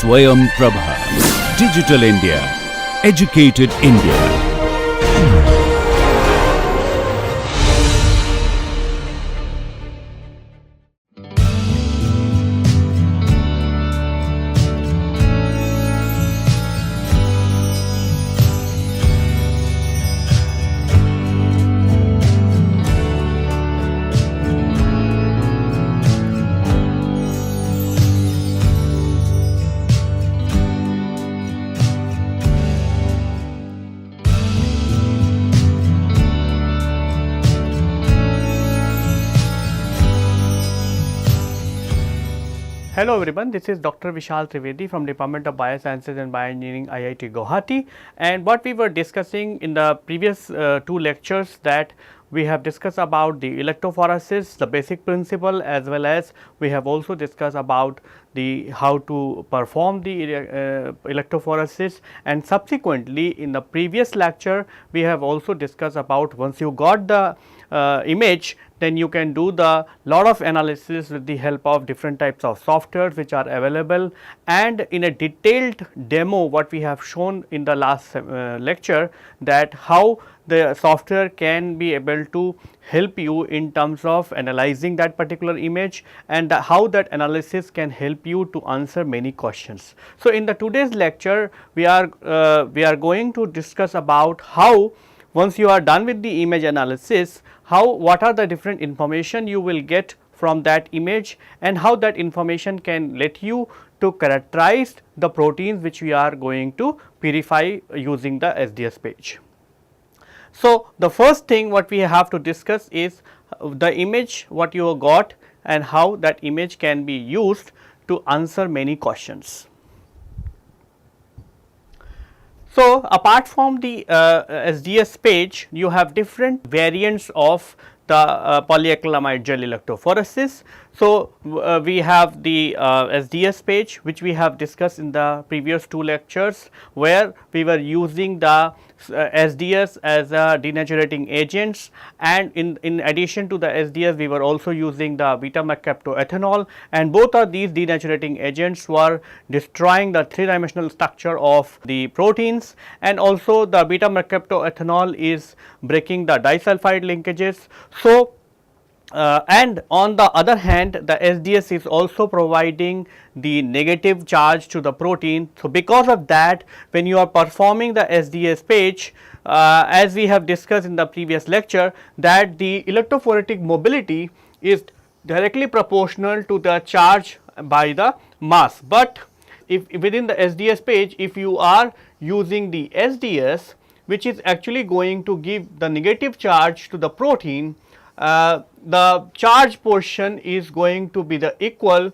Swayam Prabha. Digital India. Educated India. Hello everyone, this is Dr. Vishal Trivedi from Department of Biosciences and Bioengineering, IIT Guwahati, and what we were discussing in the previous two lectures, that we have discussed about the electrophoresis, the basic principle, as well as we have also discussed about the how to perform the electrophoresis, and subsequently in the previous lecture we have also discussed about once you got the image, then you can do the lot of analysis with the help of different types of softwares which are available, and in a detailed demo what we have shown in the last lecture, that how the software can be able to help you in terms of analyzing that particular image, and how that analysis can help you to answer many questions. So, in the today's lecture we are going to discuss about how once you are done with the image analysis, what are the different information you will get from that image, and how that information can let you to characterize the proteins which we are going to purify using the SDS page. So, the first thing what we have to discuss is the image what you got and how that image can be used to answer many questions. So, apart from the SDS page, you have different variants of the polyacrylamide gel electrophoresis. So, we have the SDS page which we have discussed in the previous two lectures, where we were using the SDS as a denaturating agents, and in addition to the SDS we were also using the beta mercaptoethanol, and both of these denaturating agents were destroying the three-dimensional structure of the proteins, and also the beta mercaptoethanol is breaking the disulfide linkages. So, and on the other hand, the SDS is also providing the negative charge to the protein. So, because of that, when you are performing the SDS page, as we have discussed in the previous lecture, that the electrophoretic mobility is directly proportional to the charge by the mass. But if within the SDS page, if you are using the SDS, which is actually going to give the negative charge to the protein, the charge portion is going to be the equal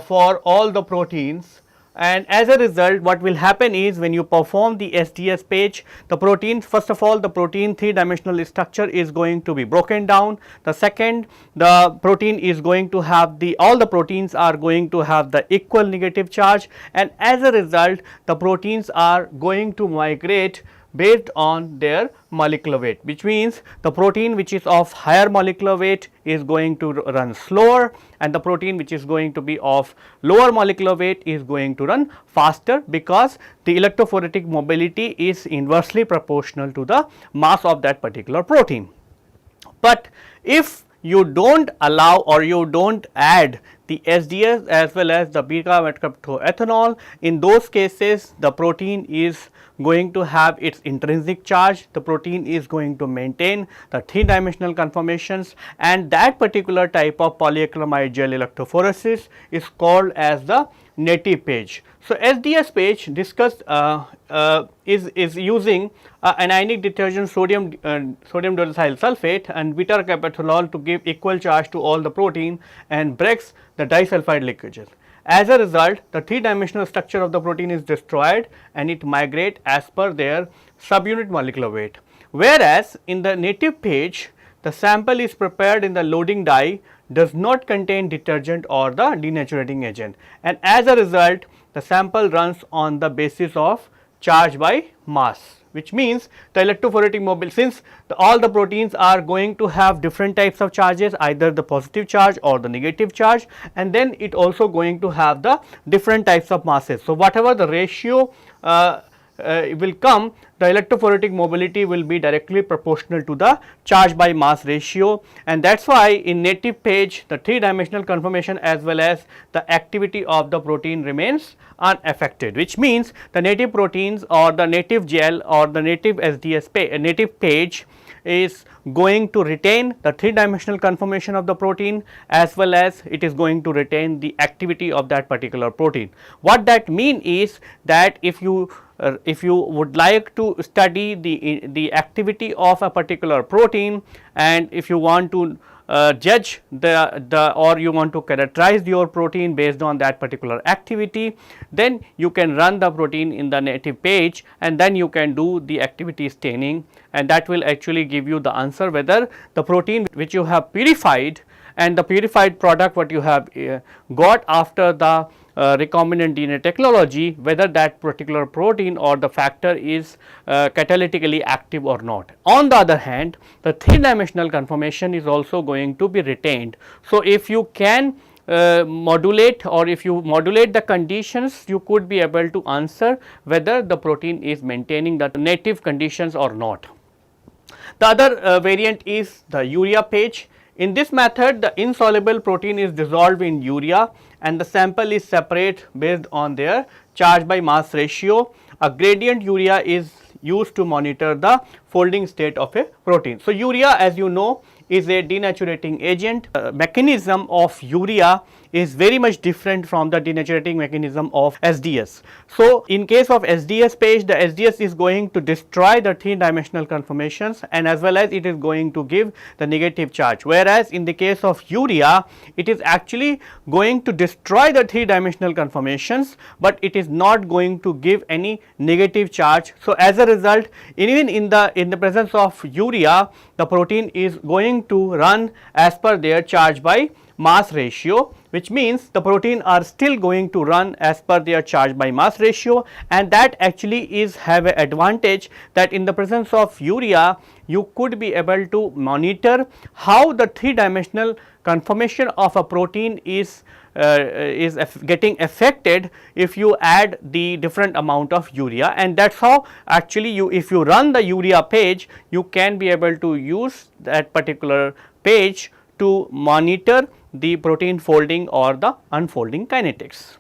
for all the proteins, and as a result what will happen is when you perform the SDS page, the protein, first of all the protein three-dimensional structure is going to be broken down. The second, the protein is going to have all the proteins are going to have the equal negative charge, and as a result the proteins are going to migrate based on their molecular weight, which means the protein which is of higher molecular weight is going to run slower, and the protein which is going to be of lower molecular weight is going to run faster, because the electrophoretic mobility is inversely proportional to the mass of that particular protein. But if you do not allow or you do not add the SDS as well as the beta mercaptoethanol, in those cases the protein is going to have its intrinsic charge, the protein is going to maintain the three-dimensional conformations, and that particular type of polyacrylamide gel electrophoresis is called as the native page. So, SDS page discussed is using anionic detergent sodium dodecyl sulfate and beta mercaptoethanol to give equal charge to all the protein and breaks the disulfide linkages. As a result, the three-dimensional structure of the protein is destroyed and it migrate as per their subunit molecular weight. Whereas, in the native page, the sample is prepared in the loading dye, does not contain detergent or the denaturating agent, and as a result the sample runs on the basis of charge by mass, which means the electrophoretic mobility, since all the proteins are going to have different types of charges, either the positive charge or the negative charge, and then it also going to have the different types of masses. So, whatever the ratio will come, the electrophoretic mobility will be directly proportional to the charge by mass ratio, and that is why in native page the 3-dimensional conformation as well as the activity of the protein remains unaffected, which means the native proteins or the native gel or the native SDS native page is going to retain the 3-dimensional conformation of the protein as well as it is going to retain the activity of that particular protein. What that mean is that if you would like to study the activity of a particular protein, and if you want to judge the or you want to characterize your protein based on that particular activity, then you can run the protein in the native page and then you can do the activity staining, and that will actually give you the answer whether the protein which you have purified and the purified product what you have got after the recombinant DNA technology, whether that particular protein or the factor is catalytically active or not. On the other hand, the 3-dimensional conformation is also going to be retained. So, if you can modulate or if you modulate the conditions, you could be able to answer whether the protein is maintaining the native conditions or not. The other variant is the urea page. In this method, the insoluble protein is dissolved in urea and the sample is separate based on their charge by mass ratio. A gradient urea is used to monitor the folding state of a protein. So, urea, as you know, is a denaturing agent. Mechanism of urea is very much different from the denaturing mechanism of SDS. So, in case of SDS page, the SDS is going to destroy the 3-dimensional conformations and as well as it is going to give the negative charge, whereas in the case of urea it is actually going to destroy the 3-dimensional conformations, but it is not going to give any negative charge. So, as a result, even in the presence of urea, the protein is going to run as per their charge by mass ratio, which means the protein are still going to run as per their charge by mass ratio, and that actually is have a advantage that in the presence of urea you could be able to monitor how the 3-dimensional conformation of a protein is getting affected if you add the different amount of urea, and that is how actually you, if you run the urea page, you can be able to use that particular page to monitor the protein folding or the unfolding kinetics.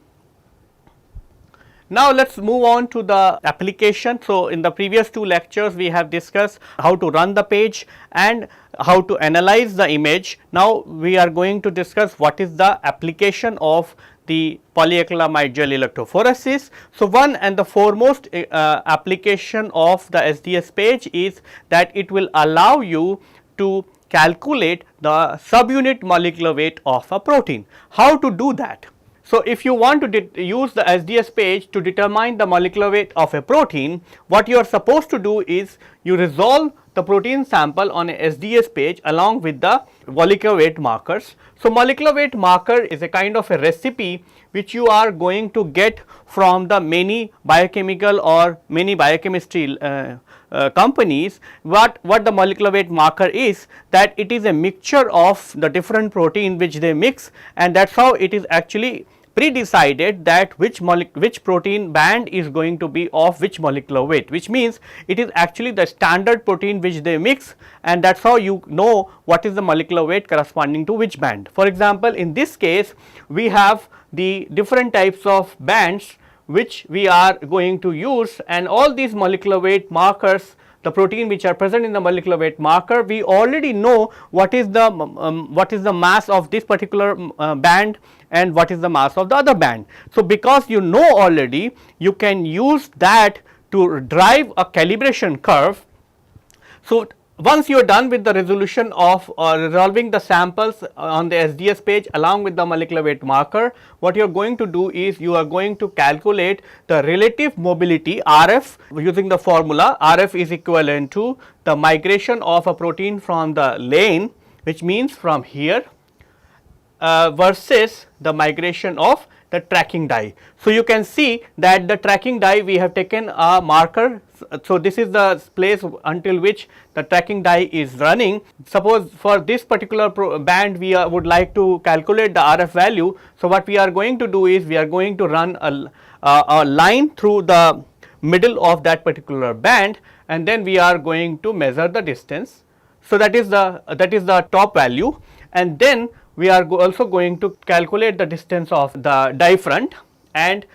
Now, let us move on to the application. So, in the previous 2 lectures we have discussed how to run the page and how to analyze the image. Now, we are going to discuss what is the application of the polyacrylamide gel electrophoresis. So, one and the foremost application of the SDS page is that it will allow you to calculate the subunit molecular weight of a protein. How to do that? So, if you want to use the SDS page to determine the molecular weight of a protein, what you are supposed to do is you resolve the protein sample on a SDS page along with the molecular weight markers. So, molecular weight marker is a kind of a recipe which you are going to get from the many biochemical or many biochemistry companies. What the molecular weight marker is, that it is a mixture of the different protein which they mix, and that is how it is actually pre-decided that which protein band is going to be of which molecular weight, which means it is actually the standard protein which they mix, and that is how you know what is the molecular weight corresponding to which band. For example, in this case we have the different types of bands which we are going to use, and all these molecular weight markers, the protein which are present in the molecular weight marker, we already know what is the mass of this particular band and what is the mass of the other band. So, because you know already, you can use that to drive a calibration curve. So, once you are done with the resolution of resolving the samples on the SDS page along with the molecular weight marker, what you are going to do is you are going to calculate the relative mobility RF using the formula. RF is equivalent to the migration of a protein from the lane, which means from here, versus the migration of the tracking die. So, you can see that the tracking die, we have taken a marker So, this is the place until which the tracking die is running. Suppose for this particular band we would like to calculate the RF value. So, what we are going to do is we are going to run a line through the middle of that particular band, and then we are going to measure the distance. So, that is the top value, and then we are also going to calculate the distance of the die front, and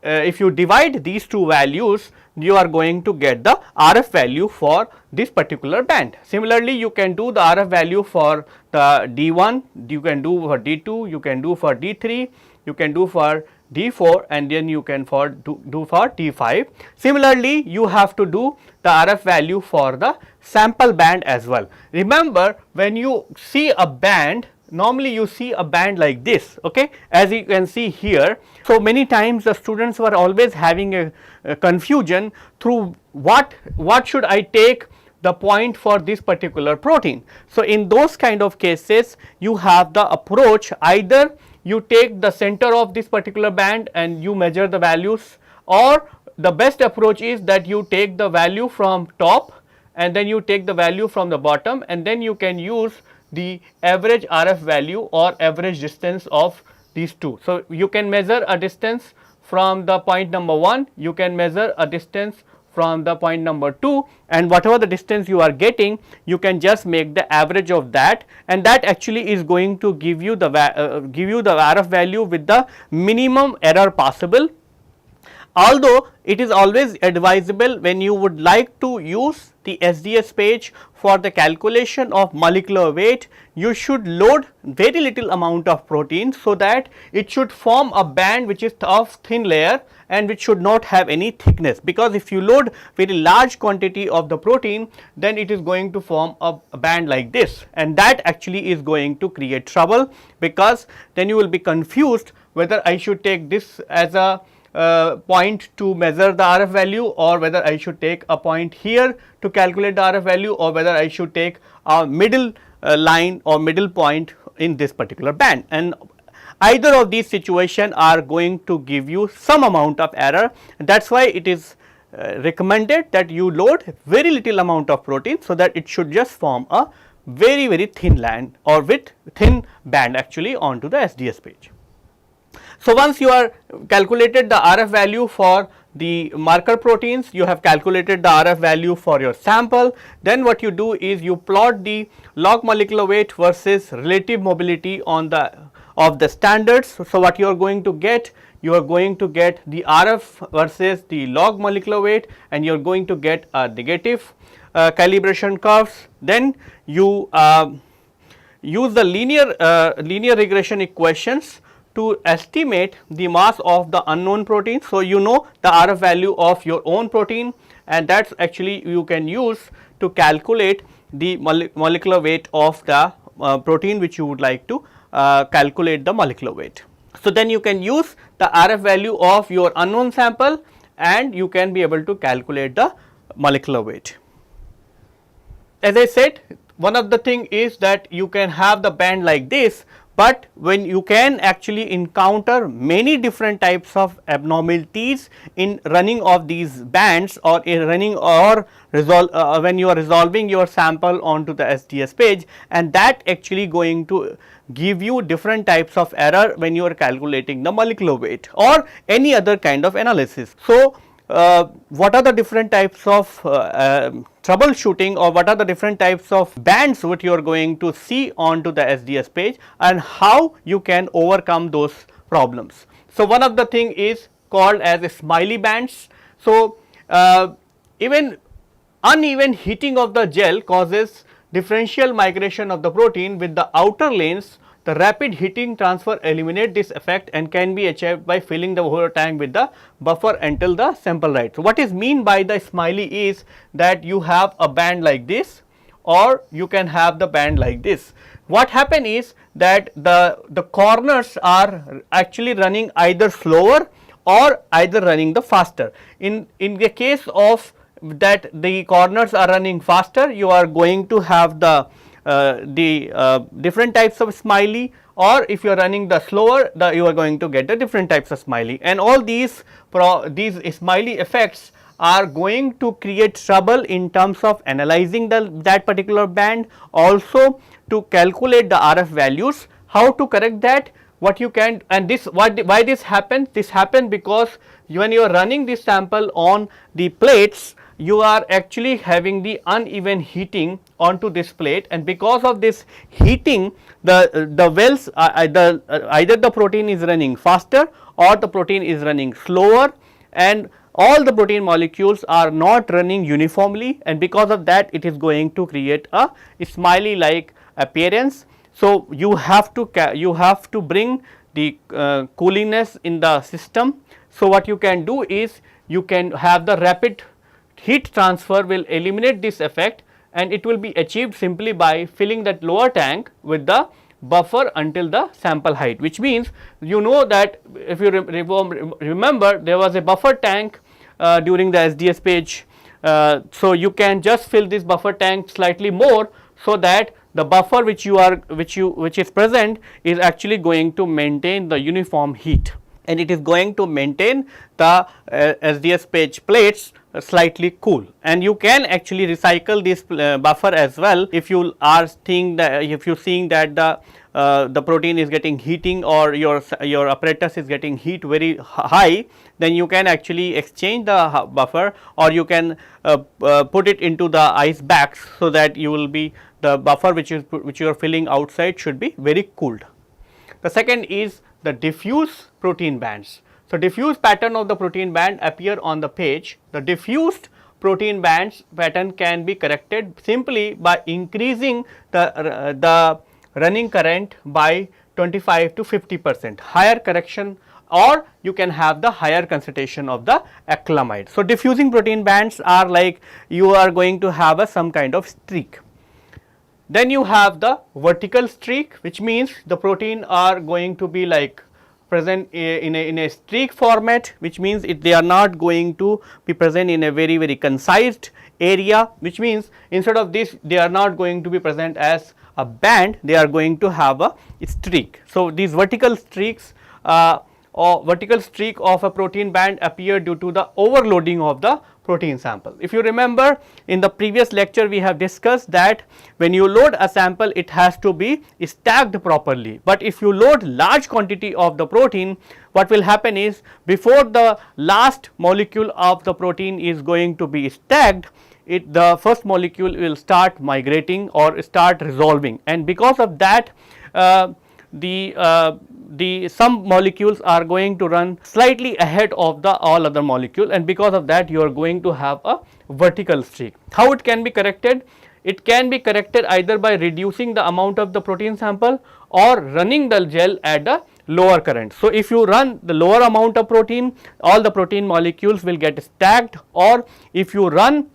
if you divide these two values, you are going to get the RF value for this particular band. Similarly, you can do the RF value for the D1, you can do for D2, you can do for D3, you can do for D4, and then you can do for D5. Similarly, you have to do the RF value for the sample band as well. Remember, when you see a band, normally you see a band like this, okay, as you can see here. So, many times the students were always having a confusion through what should I take the point for this particular protein. So, in those kind of cases, you have the approach, either you take the center of this particular band and you measure the values, or the best approach is that you take the value from top and then you take the value from the bottom, and then you can use the average RF value or average distance of these two. So, you can measure a distance from the point number 1, you can measure a distance from the point number 2, and whatever the distance you are getting, you can just make the average of that, and that actually is going to give you the RF value with the minimum error possible. Although it is always advisable, when you would like to use the SDS page for the calculation of molecular weight, you should load very little amount of protein, so that it should form a band which is of thin layer and which should not have any thickness, because if you load very large quantity of the protein, then it is going to form a band like this, and that actually is going to create trouble, because then you will be confused whether I should take this as a point to measure the RF value, or whether I should take a point here to calculate the RF value, or whether I should take a middle line or middle point in this particular band. And either of these situations are going to give you some amount of error. That is why it is recommended that you load very little amount of protein, so that it should just form a very thin line or with thin band actually onto the SDS page. So, once you are calculated the RF value for the marker proteins, you have calculated the RF value for your sample, then what you do is you plot the log molecular weight versus relative mobility on the standards. So, what you are going to get? You are going to get the RF versus the log molecular weight, and you are going to get a negative calibration curves. Then you use the linear regression equations to estimate the mass of the unknown protein. So, you know the RF value of your own protein, and that is actually you can use to calculate the molecular weight of the protein which you would like to calculate the molecular weight. So, then you can use the RF value of your unknown sample, and you can be able to calculate the molecular weight. As I said, one of the thing is that you can have the band like this, but when you can actually encounter many different types of abnormalities in running of these bands, or in running or when you are resolving your sample onto the SDS page, and that actually going to give you different types of error when you are calculating the molecular weight or any other kind of analysis. So, what are the different types of troubleshooting, or what are the different types of bands which you are going to see onto the SDS page, and how you can overcome those problems. So, one of the thing is called as smiley bands. So, even uneven heating of the gel causes differential migration of the protein with the outer lanes. The rapid heating transfer eliminate this effect and can be achieved by filling the whole tank with the buffer until the sample right. So, what is mean by the smiley is that you have a band like this, or you can have the band like this. What happen is that the corners are actually running either slower or either running the faster. In the case of that the corners are running faster, you are going to have the different types of smiley, or if you are running the slower, you are going to get the different types of smiley, and all these smiley effects are going to create trouble in terms of analyzing that particular band, also to calculate the RF values. How to correct that? What you can, and this why this happens? This happens because when you are running this sample on the plates, you are actually having the uneven heating onto this plate, and because of this heating, the wells either the protein is running faster or the protein is running slower, and all the protein molecules are not running uniformly, and because of that it is going to create a smiley like appearance. So, you have to bring the cooliness in the system. So, what you can do is you can have the rapid heat transfer will eliminate this effect, and it will be achieved simply by filling that lower tank with the buffer until the sample height, which means you know that if you remember there was a buffer tank during the SDS page. So, you can just fill this buffer tank slightly more, so that the buffer which is present is actually going to maintain the uniform heat, and it is going to maintain the SDS page plates slightly cool. And you can actually recycle this buffer as well if you are seeing that the protein is getting heating, or your apparatus is getting heat very high, then you can actually exchange the buffer, or you can put it into the ice bags, so that you will be the buffer which you are filling outside should be very cooled. The second is the diffuse protein bands. So, diffuse pattern of the protein band appear on the page. The diffused protein bands pattern can be corrected simply by increasing the running current by 25 to 50%, higher correction, or you can have the higher concentration of the acrylamide. So, diffusing protein bands are like you are going to have some kind of streak. Then you have the vertical streak, which means the protein are going to be like present in a streak format, which means they are not going to be present in a very concised area, which means instead of this they are not going to be present as a band, they are going to have a streak. So, these vertical streaks or vertical streak of a protein band appear due to the overloading of the protein sample. If you remember, in the previous lecture we have discussed that when you load a sample, it has to be stacked properly, but if you load large quantity of the protein, what will happen is before the last molecule of the protein is going to be stacked, the first molecule will start migrating or start resolving, and because of that some molecules are going to run slightly ahead of the all other molecule, and because of that you are going to have a vertical streak. How it can be corrected? It can be corrected either by reducing the amount of the protein sample or running the gel at a lower current. So, if you run the lower amount of protein, all the protein molecules will get stacked, or if you run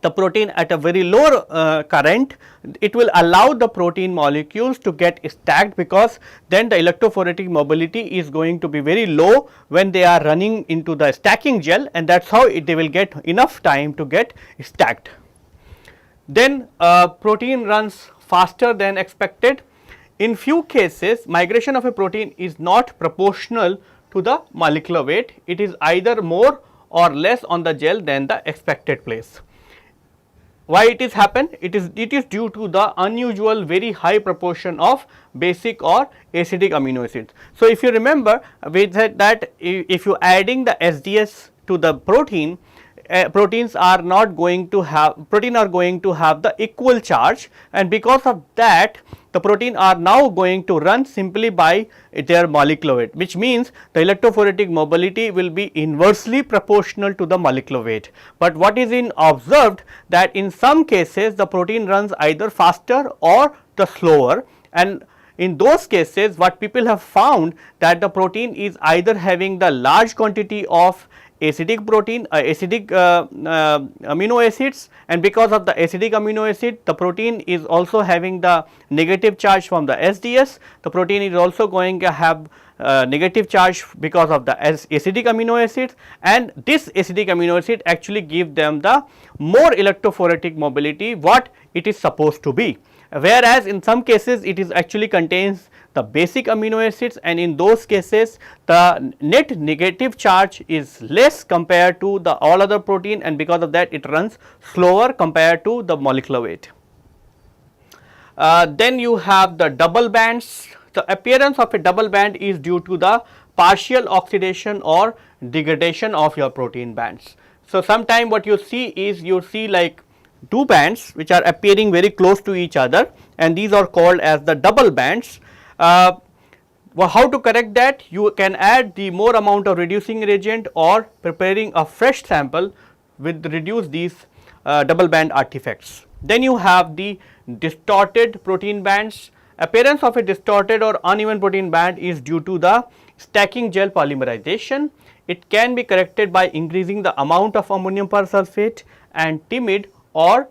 the protein at a very low current, it will allow the protein molecules to get stacked, because then the electrophoretic mobility is going to be very low when they are running into the stacking gel, and that is how they will get enough time to get stacked. Then protein runs faster than expected. In few cases, migration of a protein is not proportional to the molecular weight, it is either more or less on the gel than the expected place. Why it is happened? It is due to the unusual very high proportion of basic or acidic amino acids. So, if you remember, we said that if you adding the SDS to the protein, proteins are not going to have the equal charge, and because of that the protein are now going to run simply by their molecular weight, which means the electrophoretic mobility will be inversely proportional to the molecular weight. But what is observed that in some cases the protein runs either faster or the slower, and in those cases what people have found that the protein is either having the large quantity of acidic protein amino acids, and because of the acidic amino acid the protein is also having the negative charge from the SDS. The protein is also going to have negative charge because of the acidic amino acids, and this acidic amino acid actually give them the more electrophoretic mobility what it is supposed to be, whereas in some cases it is actually contains the basic amino acids, and in those cases the net negative charge is less compared to the all other protein, and because of that it runs slower compared to the molecular weight. Then you have the double bands. The appearance of a double band is due to the partial oxidation or degradation of your protein bands. So, sometime what you see is you see like two bands which are appearing very close to each other, and these are called as the double bands. Well, how to correct that? You can add the more amount of reducing reagent or preparing a fresh sample with reduce these double band artifacts. Then you have the distorted protein bands. Appearance of a distorted or uneven protein band is due to the stacking gel polymerization. It can be corrected by increasing the amount of ammonium persulfate and timid or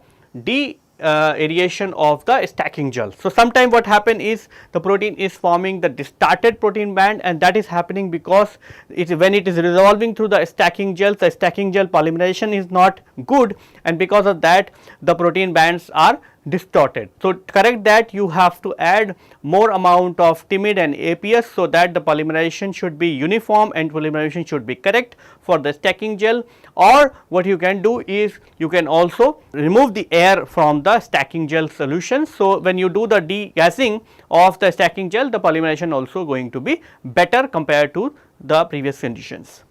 aeration of the stacking gel. So, sometime what happen is the protein is forming the distorted protein band, and that is happening because when it is resolving through the stacking gel polymerization is not good, and because of that the protein bands are distorted. So, to correct that you have to add more amount of timid and APS, so that the polymerization should be uniform and polymerization should be correct for the stacking gel. Or what you can do is you can also remove the air from the stacking gel solution. So, when you do the degassing of the stacking gel, the polymerization also going to be better compared to the previous conditions.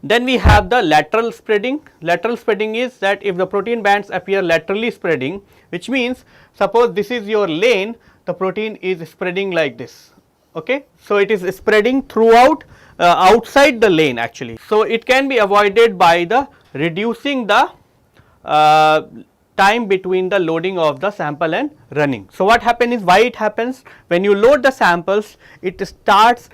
Then we have the lateral spreading. Lateral spreading is that if the protein bands appear laterally spreading, which means suppose this is your lane, the protein is spreading like this. Okay. So, it is spreading throughout outside the lane actually. So, it can be avoided by the reducing the time between the loading of the sample and running. So, what happens is, why it happens, when you load the samples it starts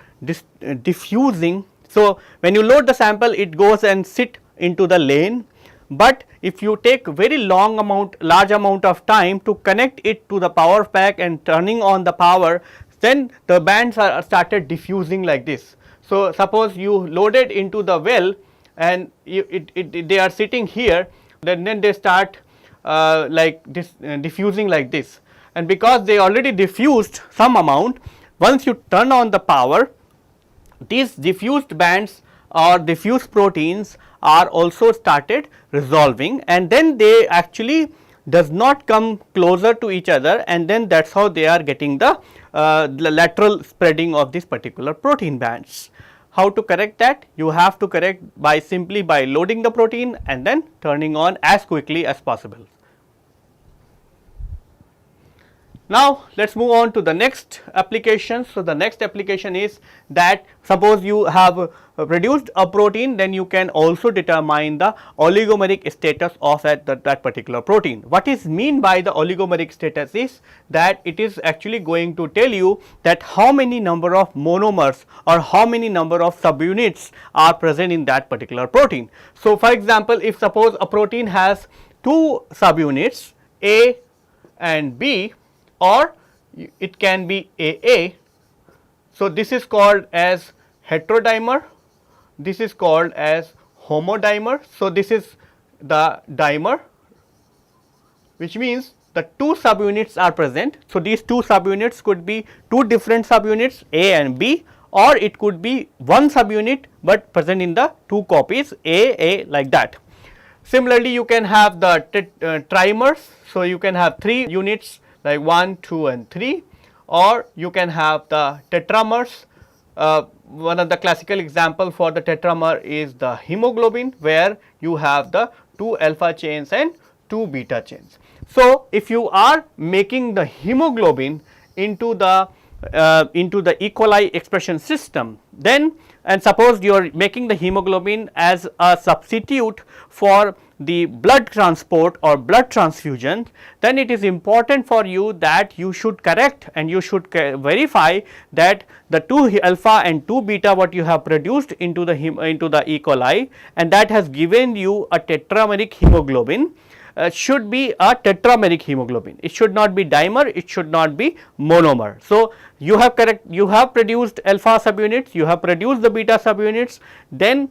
diffusing. So, when you load the sample it goes and sit into the lane, but if you take very large amount of time to connect it to the power pack and turning on the power, then the bands are started diffusing like this. So, suppose you loaded into the well and they are sitting here, then they start diffusing like this, and because they already diffused some amount, once you turn on the power, these diffused bands or diffused proteins are also started resolving, and then they actually does not come closer to each other, and then that is how they are getting the lateral spreading of this particular protein bands. How to correct that? You have to correct by simply by loading the protein and then turning on as quickly as possible. Now, let us move on to the next application. So, the next application is that suppose you have produced a protein, then you can also determine the oligomeric status of that particular protein. What is mean by the oligomeric status is that it is actually going to tell you that how many number of monomers or how many number of subunits are present in that particular protein. So, for example, if suppose a protein has two subunits A and B, or it can be AA. So, this is called as heterodimer, this is called as homodimer. So, this is the dimer, which means the two subunits are present. So, these two subunits could be two different subunits A and B, or it could be one subunit, but present in the two copies A like that. Similarly, you can have the trimers. So, you can have 3 units like 1, 2 and 3, or you can have the tetramers. One of the classical example for the tetramer is the hemoglobin, where you have the 2 alpha chains and 2 beta chains. So, if you are making the hemoglobin into the E. coli expression system, then and suppose you are making the hemoglobin as a substitute for the blood transport or blood transfusion, then it is important for you that you should correct and you should verify that the 2 alpha and 2 beta what you have produced into the E. coli, and that has given you a tetrameric hemoglobin, should be a tetrameric hemoglobin. It should not be dimer, it should not be monomer. So, you have produced alpha subunits, you have produced the beta subunits, then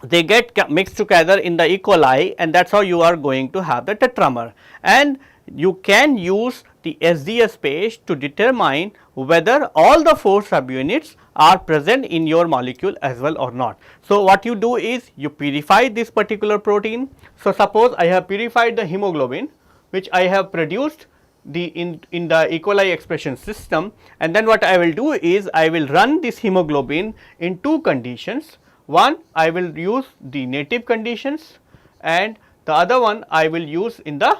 they get mixed together in the E. coli, and that is how you are going to have the tetramer. And you can use the SDS page to determine whether all the 4 subunits are present in your molecule as well or not. So, what you do is you purify this particular protein. So, suppose I have purified the hemoglobin which I have produced in the E. coli expression system, and then what I will do is I will run this hemoglobin in 2 conditions. One, I will use the native conditions, and the other one I will use in the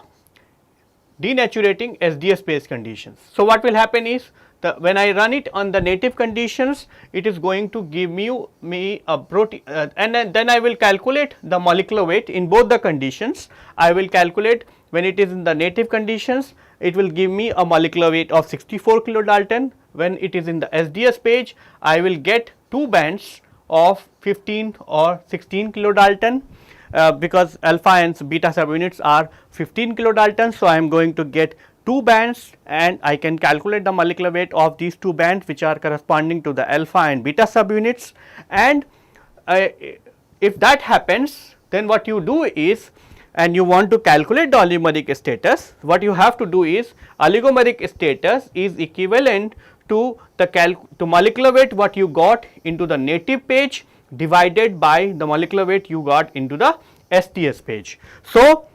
denaturating SDS page conditions. So, what will happen is when I run it on the native conditions, it is going to give me a protein, and then I will calculate the molecular weight in both the conditions. I will calculate when it is in the native conditions, it will give me a molecular weight of 64 kilodalton. When it is in the SDS page, I will get 2 bands of 15 or 16 kilodalton. Because alpha and beta subunits are 15 kilodalton. So, I am going to get 2 bands, and I can calculate the molecular weight of these 2 bands which are corresponding to the alpha and beta subunits. And if that happens, then what you do is, and you want to calculate the oligomeric status, what you have to do is oligomeric status is equivalent to the molecular weight what you got into the native page divided by the molecular weight you got into the SDS page. So,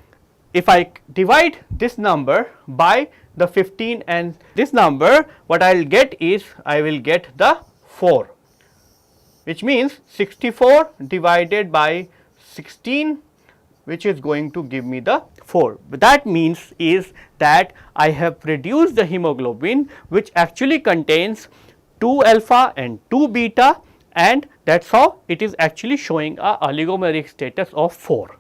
if I divide this number by the 15 and this number, what I will get is I will get the 4, which means 64 divided by 16, which is going to give me the 4. But that means is that I have produced the hemoglobin which actually contains 2 alpha and 2 beta, and that is how it is actually showing a oligomeric status of 4.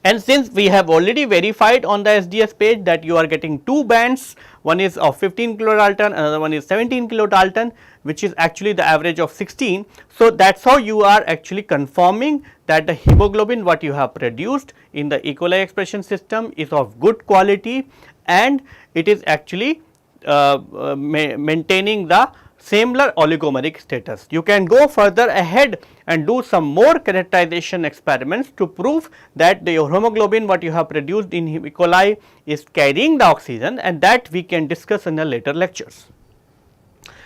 And since we have already verified on the SDS page that you are getting 2 bands, one is of 15 kilodalton, another one is 17 kilodalton, which is actually the average of 16. So, that is how you are actually confirming that the hemoglobin what you have produced in the E. coli expression system is of good quality, and it is actually maintaining the similar oligomeric status. You can go further ahead and do some more characterization experiments to prove that the hemoglobin what you have produced in E. coli is carrying the oxygen, and that we can discuss in the later lectures.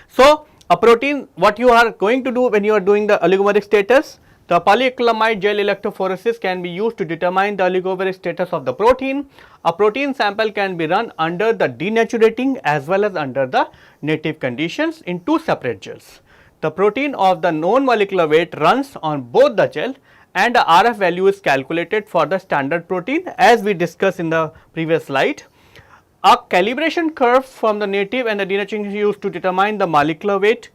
So, a protein what you are going to do when you are doing the oligomeric status, the polyacrylamide gel electrophoresis can be used to determine the oligomeric status of the protein. A protein sample can be run under the denaturating as well as under the native conditions in 2 separate gels. The protein of the known molecular weight runs on both the gel, and the RF value is calculated for the standard protein as we discussed in the previous slide. A calibration curve from the native and the denaturing is used to determine the molecular weight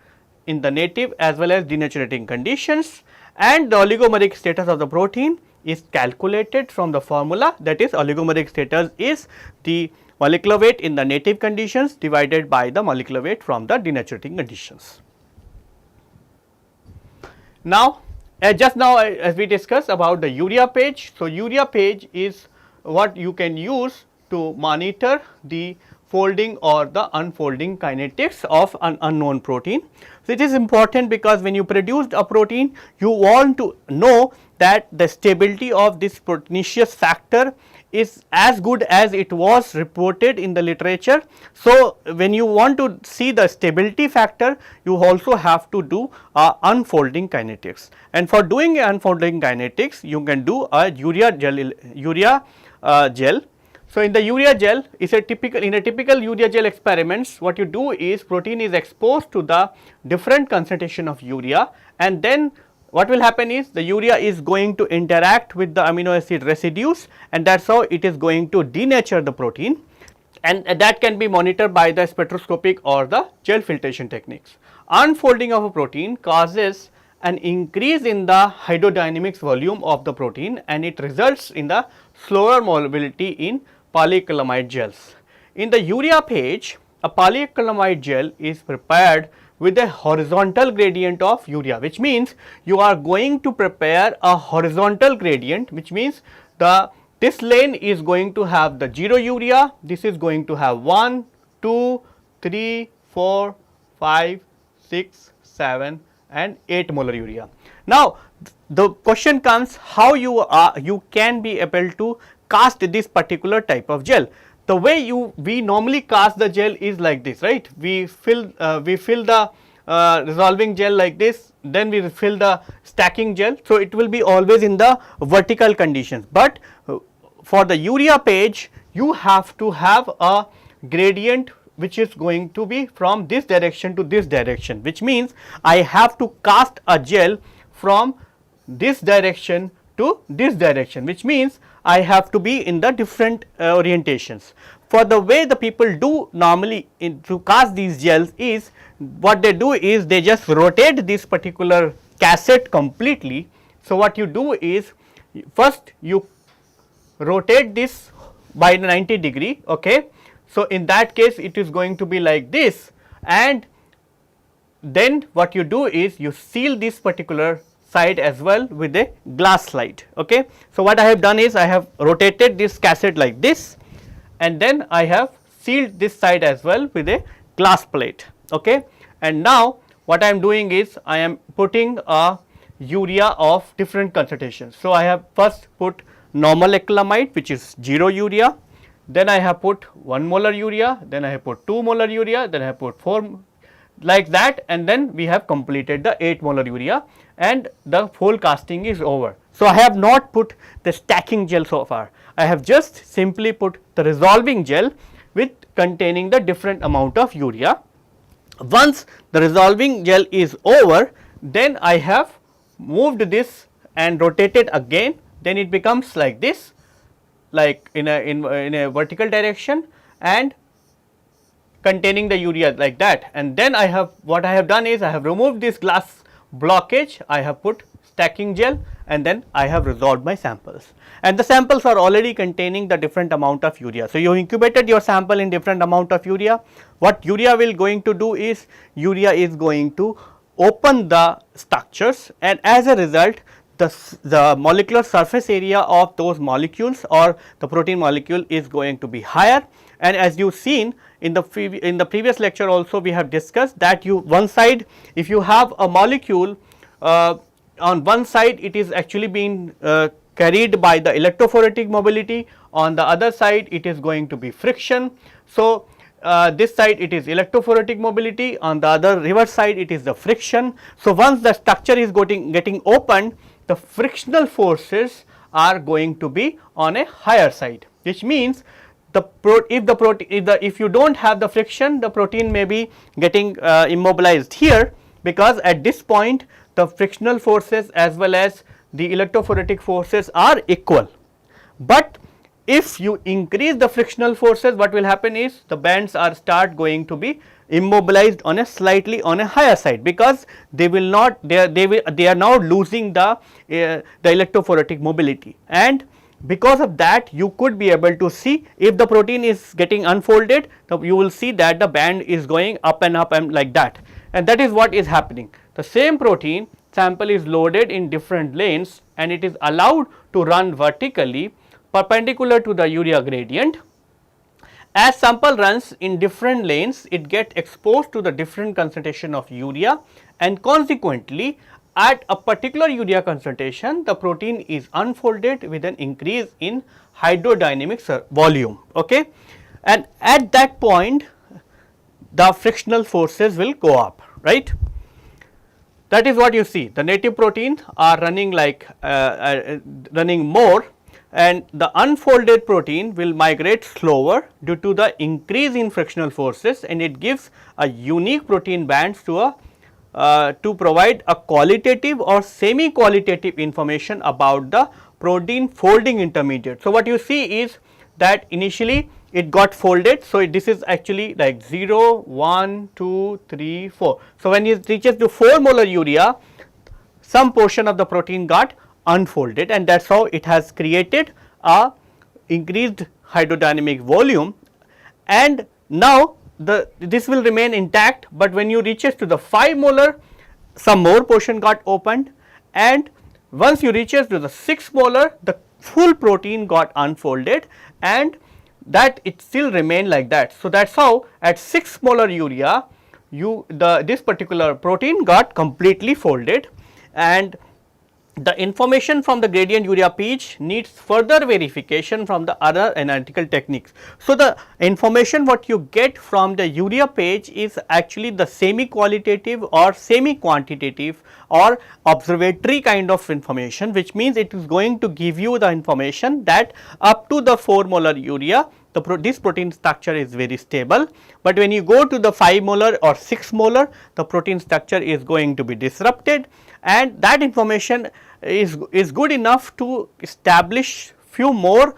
in the native as well as denaturating conditions, and the oligomeric status of the protein is calculated from the formula, that is oligomeric status is the molecular weight in the native conditions divided by the molecular weight from the denaturating conditions. Now, just now as we discussed about the urea page. So, urea page is what you can use to monitor the folding or the unfolding kinetics of an unknown protein. So, it is important because when you produce a protein, you want to know that the stability of this proteinaceous factor is as good as it was reported in the literature. So, when you want to see the stability factor, you also have to do unfolding kinetics, and for doing unfolding kinetics you can do a urea gel. So, in the urea gel is a typical urea gel experiments, what you do is protein is exposed to the different concentration of urea, and then what will happen is the urea is going to interact with the amino acid residues, and that is how it is going to denature the protein, and that can be monitored by the spectroscopic or the gel filtration techniques. Unfolding of a protein causes an increase in the hydrodynamics volume of the protein, and it results in the slower mobility in polyacrylamide gels. In the urea page, a polyacrylamide gel is prepared with a horizontal gradient of urea, which means you are going to prepare a horizontal gradient, which means this lane is going to have the 0 urea, this is going to have 1, 2, 3, 4, 5, 6, 7 and 8 molar urea. Now, the question comes how you can be able to cast this particular type of gel. the way we normally cast the gel is like this, right? We fill the resolving gel like this, then we fill the stacking gel. So, it will be always in the vertical conditions, but for the urea page you have to have a gradient which is going to be from this direction to this direction, which means I have to cast a gel from this direction to this direction, which means I have to be in the different orientations. For the way the people do normally to cast these gels is, what they do is they just rotate this particular cassette completely. So, what you do is first you rotate this by 90 degree, okay. So, in that case it is going to be like this, and then what you do is you seal this particular side as well with a glass slide, okay. So, what I have done is I have rotated this cassette like this, and then I have sealed this side as well with a glass plate, okay. And now what I am doing is I am putting a urea of different concentrations. So, I have first put normal acrylamide, which is 0 urea, then I have put 1 molar urea, then I have put 2 molar urea, then I have put 4 like that, and then we have completed the 8 molar urea and the whole casting is over. So, I have not put the stacking gel so far, I have just simply put the resolving gel with containing the different amount of urea. Once the resolving gel is over, then I have moved this and rotated again, then it becomes like this, like in a vertical direction and containing the urea like that. And then I have, what I have done is I have removed this glass blockage, I have put stacking gel, and then I have resolved my samples, and the samples are already containing the different amount of urea. So, you incubated your sample in different amount of urea. What urea will going to do is, urea is going to open the structures, and as a result the molecular surface area of those molecules or the protein molecule is going to be higher. And as you seen in the previous lecture also, we have discussed that one side, if you have a molecule on one side, it is actually being carried by the electrophoretic mobility, on the other side it is going to be friction. So, this side it is electrophoretic mobility, on the other reverse side it is the friction. So, once the structure is getting opened, the frictional forces are going to be on a higher side, which means if you do not have the friction, the protein may be getting immobilized here, because at this point the frictional forces as well as the electrophoretic forces are equal. But if you increase the frictional forces, what will happen is the bands are going to be immobilized on a slightly on a higher side, because they will not, they are now losing the electrophoretic mobility, and because of that you could be able to see if the protein is getting unfolded, you will see that the band is going up and like that, and that is what is happening. The same protein sample is loaded in different lanes and it is allowed to run vertically perpendicular to the urea gradient. As sample runs in different lanes, it gets exposed to the different concentration of urea, and consequently at a particular urea concentration the protein is unfolded with an increase in hydrodynamic volume, okay. And at that point the frictional forces will go up, right. That is what you see, the native proteins are running like running more, and the unfolded protein will migrate slower due to the increase in frictional forces, and it gives a unique protein bands to provide a qualitative or semi qualitative information about the protein folding intermediate. So, what you see is that initially it got folded. So, this is actually like 0, 1, 2, 3, 4. So, when it reaches to 4 molar urea, some portion of the protein got unfolded, and that is how it has created a increased hydrodynamic volume. And now this will remain intact, but when you reaches to the 5 molar, some more portion got opened, and once you reaches to the 6 molar, the full protein got unfolded, and that it still remain like that. So, that is how at 6 molar urea this particular protein got completely folded, and the information from the gradient urea page needs further verification from the other analytical techniques. So, the information what you get from the urea page is actually the semi qualitative or semi quantitative or observatory kind of information, which means it is going to give you the information that up to the 4 molar urea this protein structure is very stable, but when you go to the 5 molar or 6 molar, the protein structure is going to be disrupted, and that information is good enough to establish few more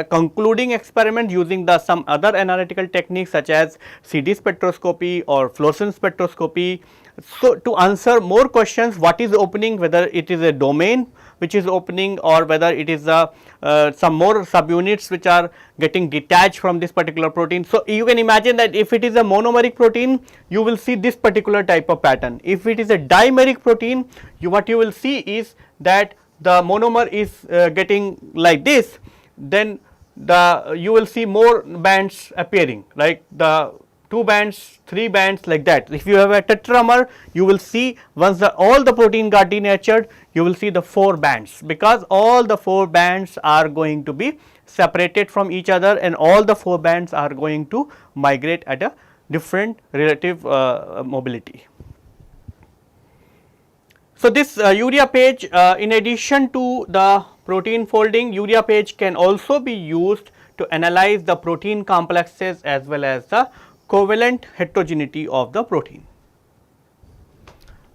concluding experiment using the some other analytical techniques such as CD spectroscopy or fluorescence spectroscopy. So, to answer more questions, what is opening, whether it is a domain which is opening or whether it is some more subunits which are getting detached from this particular protein. So, you can imagine that if it is a monomeric protein, you will see this particular type of pattern. If it is a dimeric protein, what you will see is that the monomer is getting like this, then you will see more bands appearing, like the 2 bands, 3 bands, like that. If you have a tetramer, you will see once all the protein got denatured, you will see the 4 bands, because all the 4 bands are going to be separated from each other and all the 4 bands are going to migrate at a different relative mobility. So, this urea page, in addition to the protein folding, urea page can also be used to analyze the protein complexes as well as the covalent heterogeneity of the protein.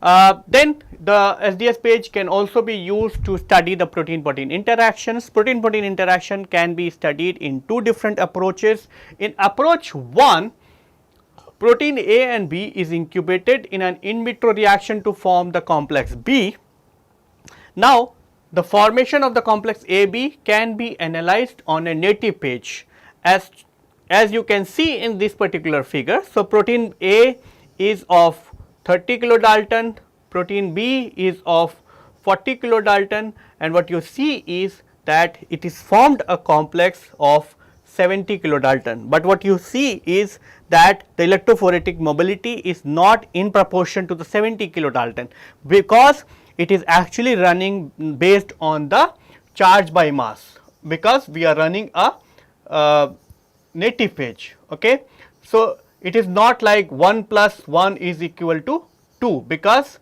Then the SDS page can also be used to study the protein-protein interactions. Protein-protein interaction can be studied in 2 different approaches. In approach 1, protein A and B is incubated in an in vitro reaction to form the complex B. Now, the formation of the complex AB can be analyzed on a native page as you can see in this particular figure. So, protein A is of 30 kilodalton, protein B is of 40 kilodalton, and what you see is that it is formed a complex of 70 kilodalton, but what you see is that the electrophoretic mobility is not in proportion to the 70 kilodalton, because it is actually running based on the charge by mass, because we are running a native page. Okay. So, it is not like 1 plus 1 is equal to 2, because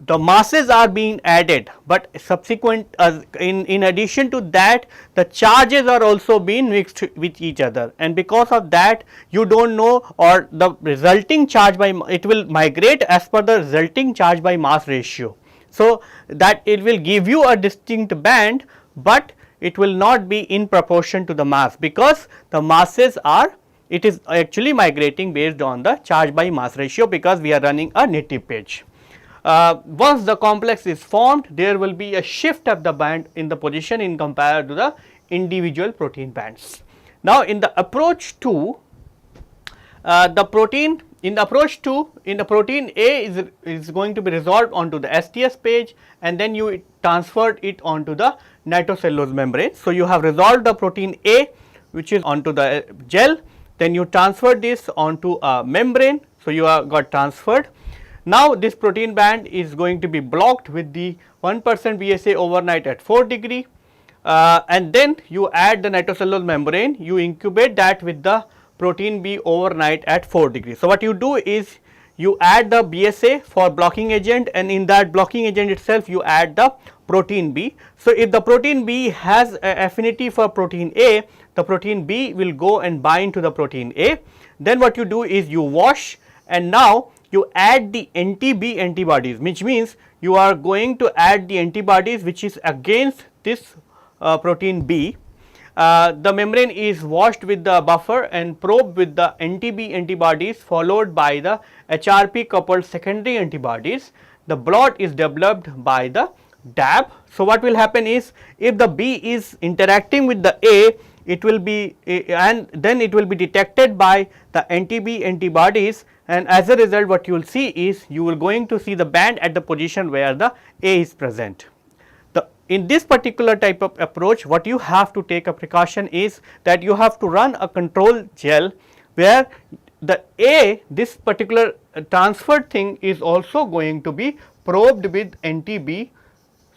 the masses are being added, but subsequent in addition to that the charges are also being mixed with each other, and because of that you do not know, or the resulting charge by it will migrate as per the resulting charge by mass ratio. So, that it will give you a distinct band, but it will not be in proportion to the mass, because the masses are, it is actually migrating based on the charge by mass ratio, because we are running a native page. Once the complex is formed, there will be a shift of the band in the position in compared to the individual protein bands. Now, in the approach 2, the protein in the approach 2, in the protein A is going to be resolved onto the SDS page, and then you transferred it onto the nitrocellulose membrane. So, you have resolved the protein A which is onto the gel, then you transfer this onto a membrane. So, you have got transferred. Now, this protein band is going to be blocked with the 1% BSA overnight at 4 degree, and then you add the nitrocellulose membrane, you incubate that with the protein B overnight at 4 degree. So, what you do is you add the BSA for blocking agent, and in that blocking agent itself you add the protein B. So, if the protein B has a affinity for protein A, the protein B will go and bind to the protein A. Then what you do is you wash, and now you add the anti-B antibodies, which means you are going to add the antibodies which is against this protein B. The membrane is washed with the buffer and probed with the anti-B antibodies, followed by the HRP coupled secondary antibodies. The blot is developed by the DAB. So, what will happen is, if the B is interacting with the A, it will be and then it will be detected by the anti-B antibodies, and as a result what you will see is you will going to see the band at the position where the A is present. In this particular type of approach, what you have to take a precaution is that you have to run a control gel where the A, this particular transferred thing is also going to be probed with anti-B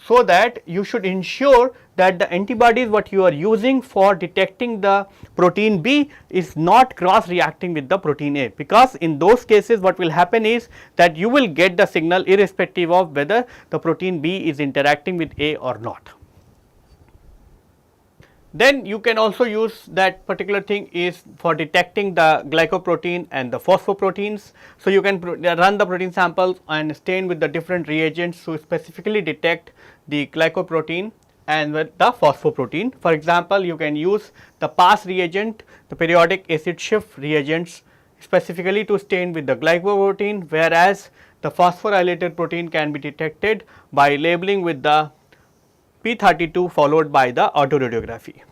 so that you should ensure that the antibodies what you are using for detecting the protein B is not cross reacting with the protein A, because in those cases what will happen is that you will get the signal irrespective of whether the protein B is interacting with A or not. Then you can also use that particular thing is for detecting the glycoprotein and the phosphoproteins. So, you can run the protein samples and stain with the different reagents to specifically detect the glycoprotein and with the phosphoprotein. For example, you can use the PAS reagent, the periodic acid shift reagents specifically to stain with the glycoprotein, whereas the phosphorylated protein can be detected by labeling with the P32 followed by the autoradiography.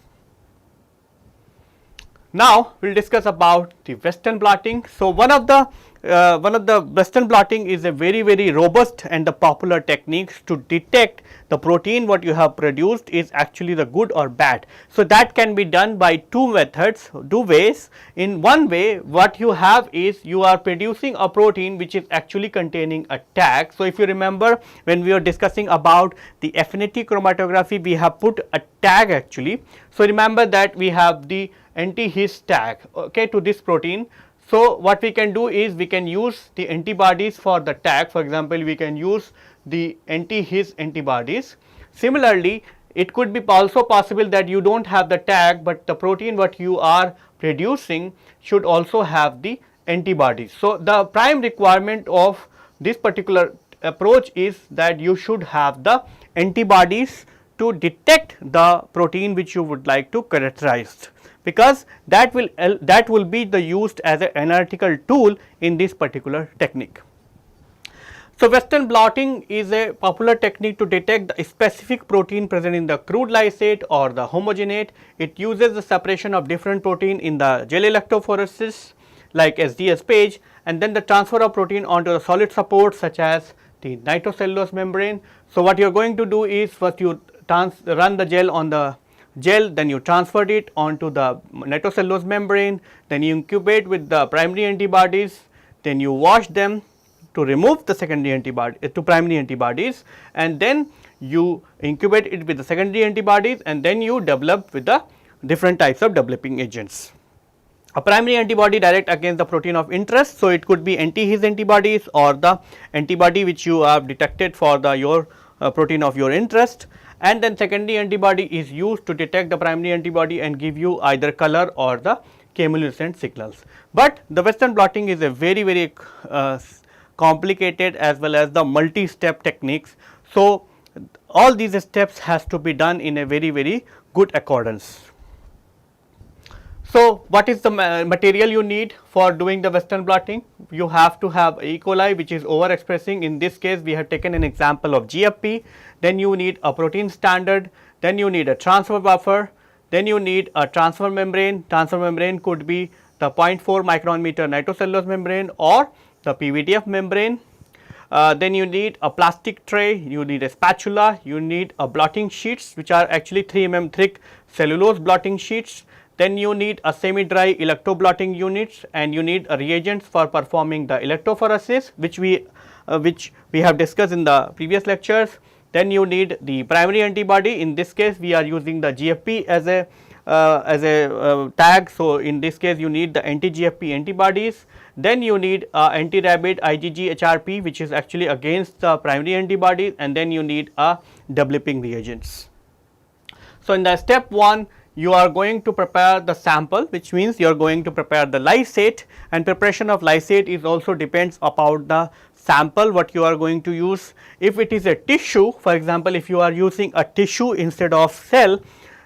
Now, we will discuss about the Western blotting. So, one of the Western blotting is a very robust and the popular techniques to detect the protein what you have produced is actually the good or bad. So, that can be done by two methods, two ways. In one way, what you have is you are producing a protein which is actually containing a tag. So, if you remember when we were discussing about the affinity chromatography, we have put a tag actually. So, remember that we have the anti-His tag to this protein. So, what we can do is we can use the antibodies for the tag. For example, we can use the anti-His antibodies. Similarly, it could be also possible that you do not have the tag, but the protein what you are producing should also have the antibodies. So, the prime requirement of this particular approach is that you should have the antibodies to detect the protein which you would like to characterize, because that will be the used as an analytical tool in this particular technique. So, Western blotting is a popular technique to detect the specific protein present in the crude lysate or the homogenate. It uses the separation of different protein in the gel electrophoresis like SDS page, and then the transfer of protein onto the solid support such as the nitrocellulose membrane. So, what you are going to do is first you run the gel on the gel, then you transferred it onto the nitrocellulose membrane, then you incubate with the primary antibodies, then you wash them to remove the secondary antibody to primary antibodies, and then you incubate it with the secondary antibodies, and then you develop with the different types of developing agents. A primary antibody direct against the protein of interest. So, it could be anti-His antibodies or the antibody which you have detected for the your protein of your interest, and then secondary antibody is used to detect the primary antibody and give you either color or the chemiluminescent signals. But the Western blotting is a very complicated as well as the multi-step techniques. So, all these steps has to be done in a very good accordance. So, what is the material you need for doing the Western blotting? You have to have E. coli which is overexpressing. In this case, we have taken an example of GFP. Then you need a protein standard, then you need a transfer buffer, then you need a transfer membrane. Transfer membrane could be the 0.4 micron meter nitrocellulose membrane or the PVDF membrane. Then you need a plastic tray, you need a spatula, you need a blotting sheets which are actually 3 mm thick cellulose blotting sheets. Then you need a semi-dry electroblotting units, and you need a reagents for performing the electrophoresis which we have discussed in the previous lectures. Then you need the primary antibody. In this case, we are using the GFP as a tag. So, in this case you need the anti-GFP antibodies. Then you need anti-rabbit IgG HRP which is actually against the primary antibodies, and then you need a developing reagents. So, in the step 1, you are going to prepare the sample, which means you are going to prepare the lysate, and preparation of lysate is also depends upon the sample what you are going to use. If it is a tissue, for example, if you are using a tissue instead of cell,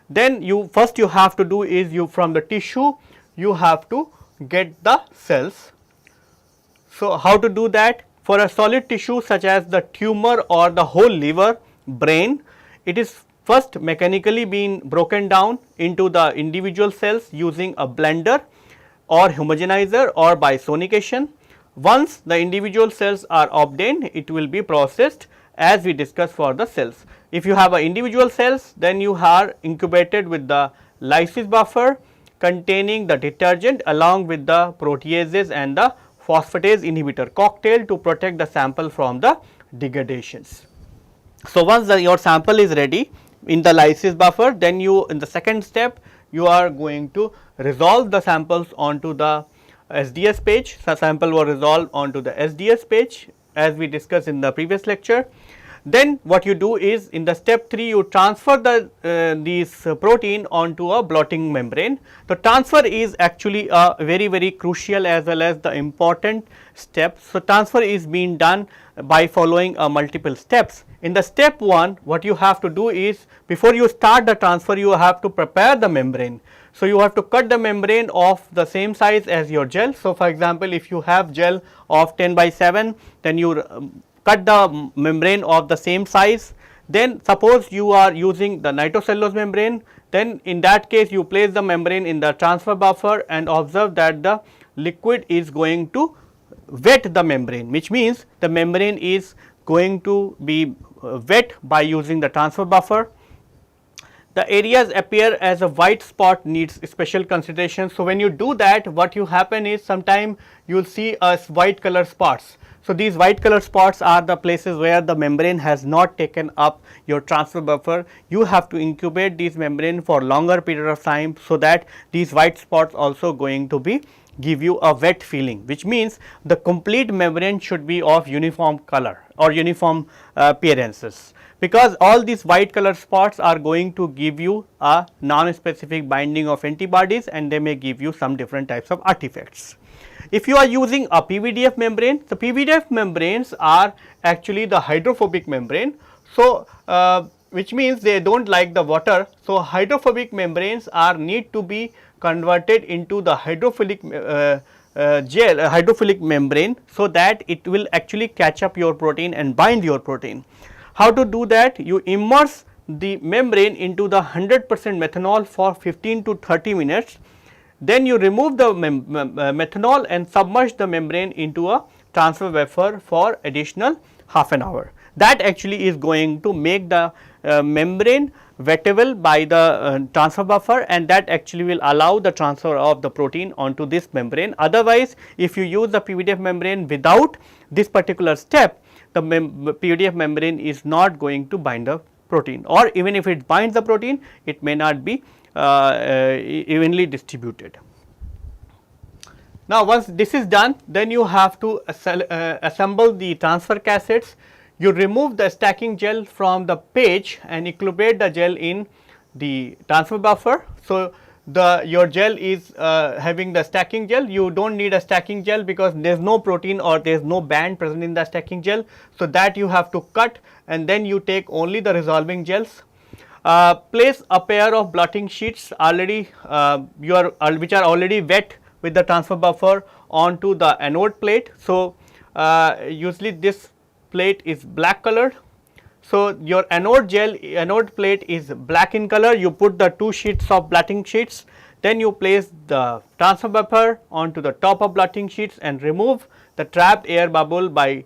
then you have to do is you from the tissue you have to get the cells. So, how to do that? For a solid tissue such as the tumor or the whole liver, brain, it is first mechanically being broken down into the individual cells using a blender or homogenizer or by sonication. Once the individual cells are obtained, it will be processed as we discussed for the cells. If you have a individual cells, then you are incubated with the lysis buffer containing the detergent along with the proteases and the phosphatase inhibitor cocktail to protect the sample from the degradations. So, once your sample is ready in the lysis buffer, then you in the second step you are going to resolve the samples onto the SDS page. So, sample were resolved onto the SDS page as we discussed in the previous lecture. Then what you do is in the step 3 you transfer the these protein onto a blotting membrane. The transfer is actually a very crucial as well as the important step. So, transfer is being done by following multiple steps. In the step 1 what you have to do is before you start the transfer you have to prepare the membrane. So, you have to cut the membrane of the same size as your gel. So, for example, if you have gel of 10 by 7 then you cut the membrane of the same size. Then suppose you are using the nitrocellulose membrane, then in that case you place the membrane in the transfer buffer and observe that the liquid is going to wet the membrane, which means the membrane is going to be wet by using the transfer buffer. The areas appear as a white spot needs special consideration. So, when you do that what you happen is sometime you will see white color spots. So, these white color spots are the places where the membrane has not taken up your transfer buffer. You have to incubate these membrane for longer period of time. So, that these white spots also going to be give you a wet feeling, which means the complete membrane should be of uniform color or uniform appearances, because all these white color spots are going to give you a non-specific binding of antibodies and they may give you some different types of artifacts. If you are using a PVDF membrane, the PVDF membranes are actually the hydrophobic membrane. So, which means they do not like the water. So, hydrophobic membranes are need to be converted into the hydrophilic hydrophilic membrane, so that it will actually catch up your protein and bind your protein. How to do that? You immerse the membrane into the 100% methanol for 15 to 30 minutes. Then you remove the methanol and submerge the membrane into a transfer buffer for additional half an hour. That actually is going to make the membrane wettable by the transfer buffer, and that actually will allow the transfer of the protein onto this membrane. Otherwise, if you use the PVDF membrane without this particular step, the PVDF membrane is not going to bind the protein, or even if it binds the protein, it may not be evenly distributed. Now, once this is done, then you have to assemble the transfer cassettes. You remove the stacking gel from the page and incubate the gel in the transfer buffer. So, your gel is having the stacking gel. You do not need a stacking gel because there is no protein or there is no band present in the stacking gel. So, that you have to cut and then you take only the resolving gels. Place a pair of blotting sheets already which are already wet with the transfer buffer onto the anode plate. So, usually this plate is black colored. So, your anode plate is black in color. You put the 2 sheets of blotting sheets, then you place the transfer buffer onto the top of blotting sheets and remove the trapped air bubble by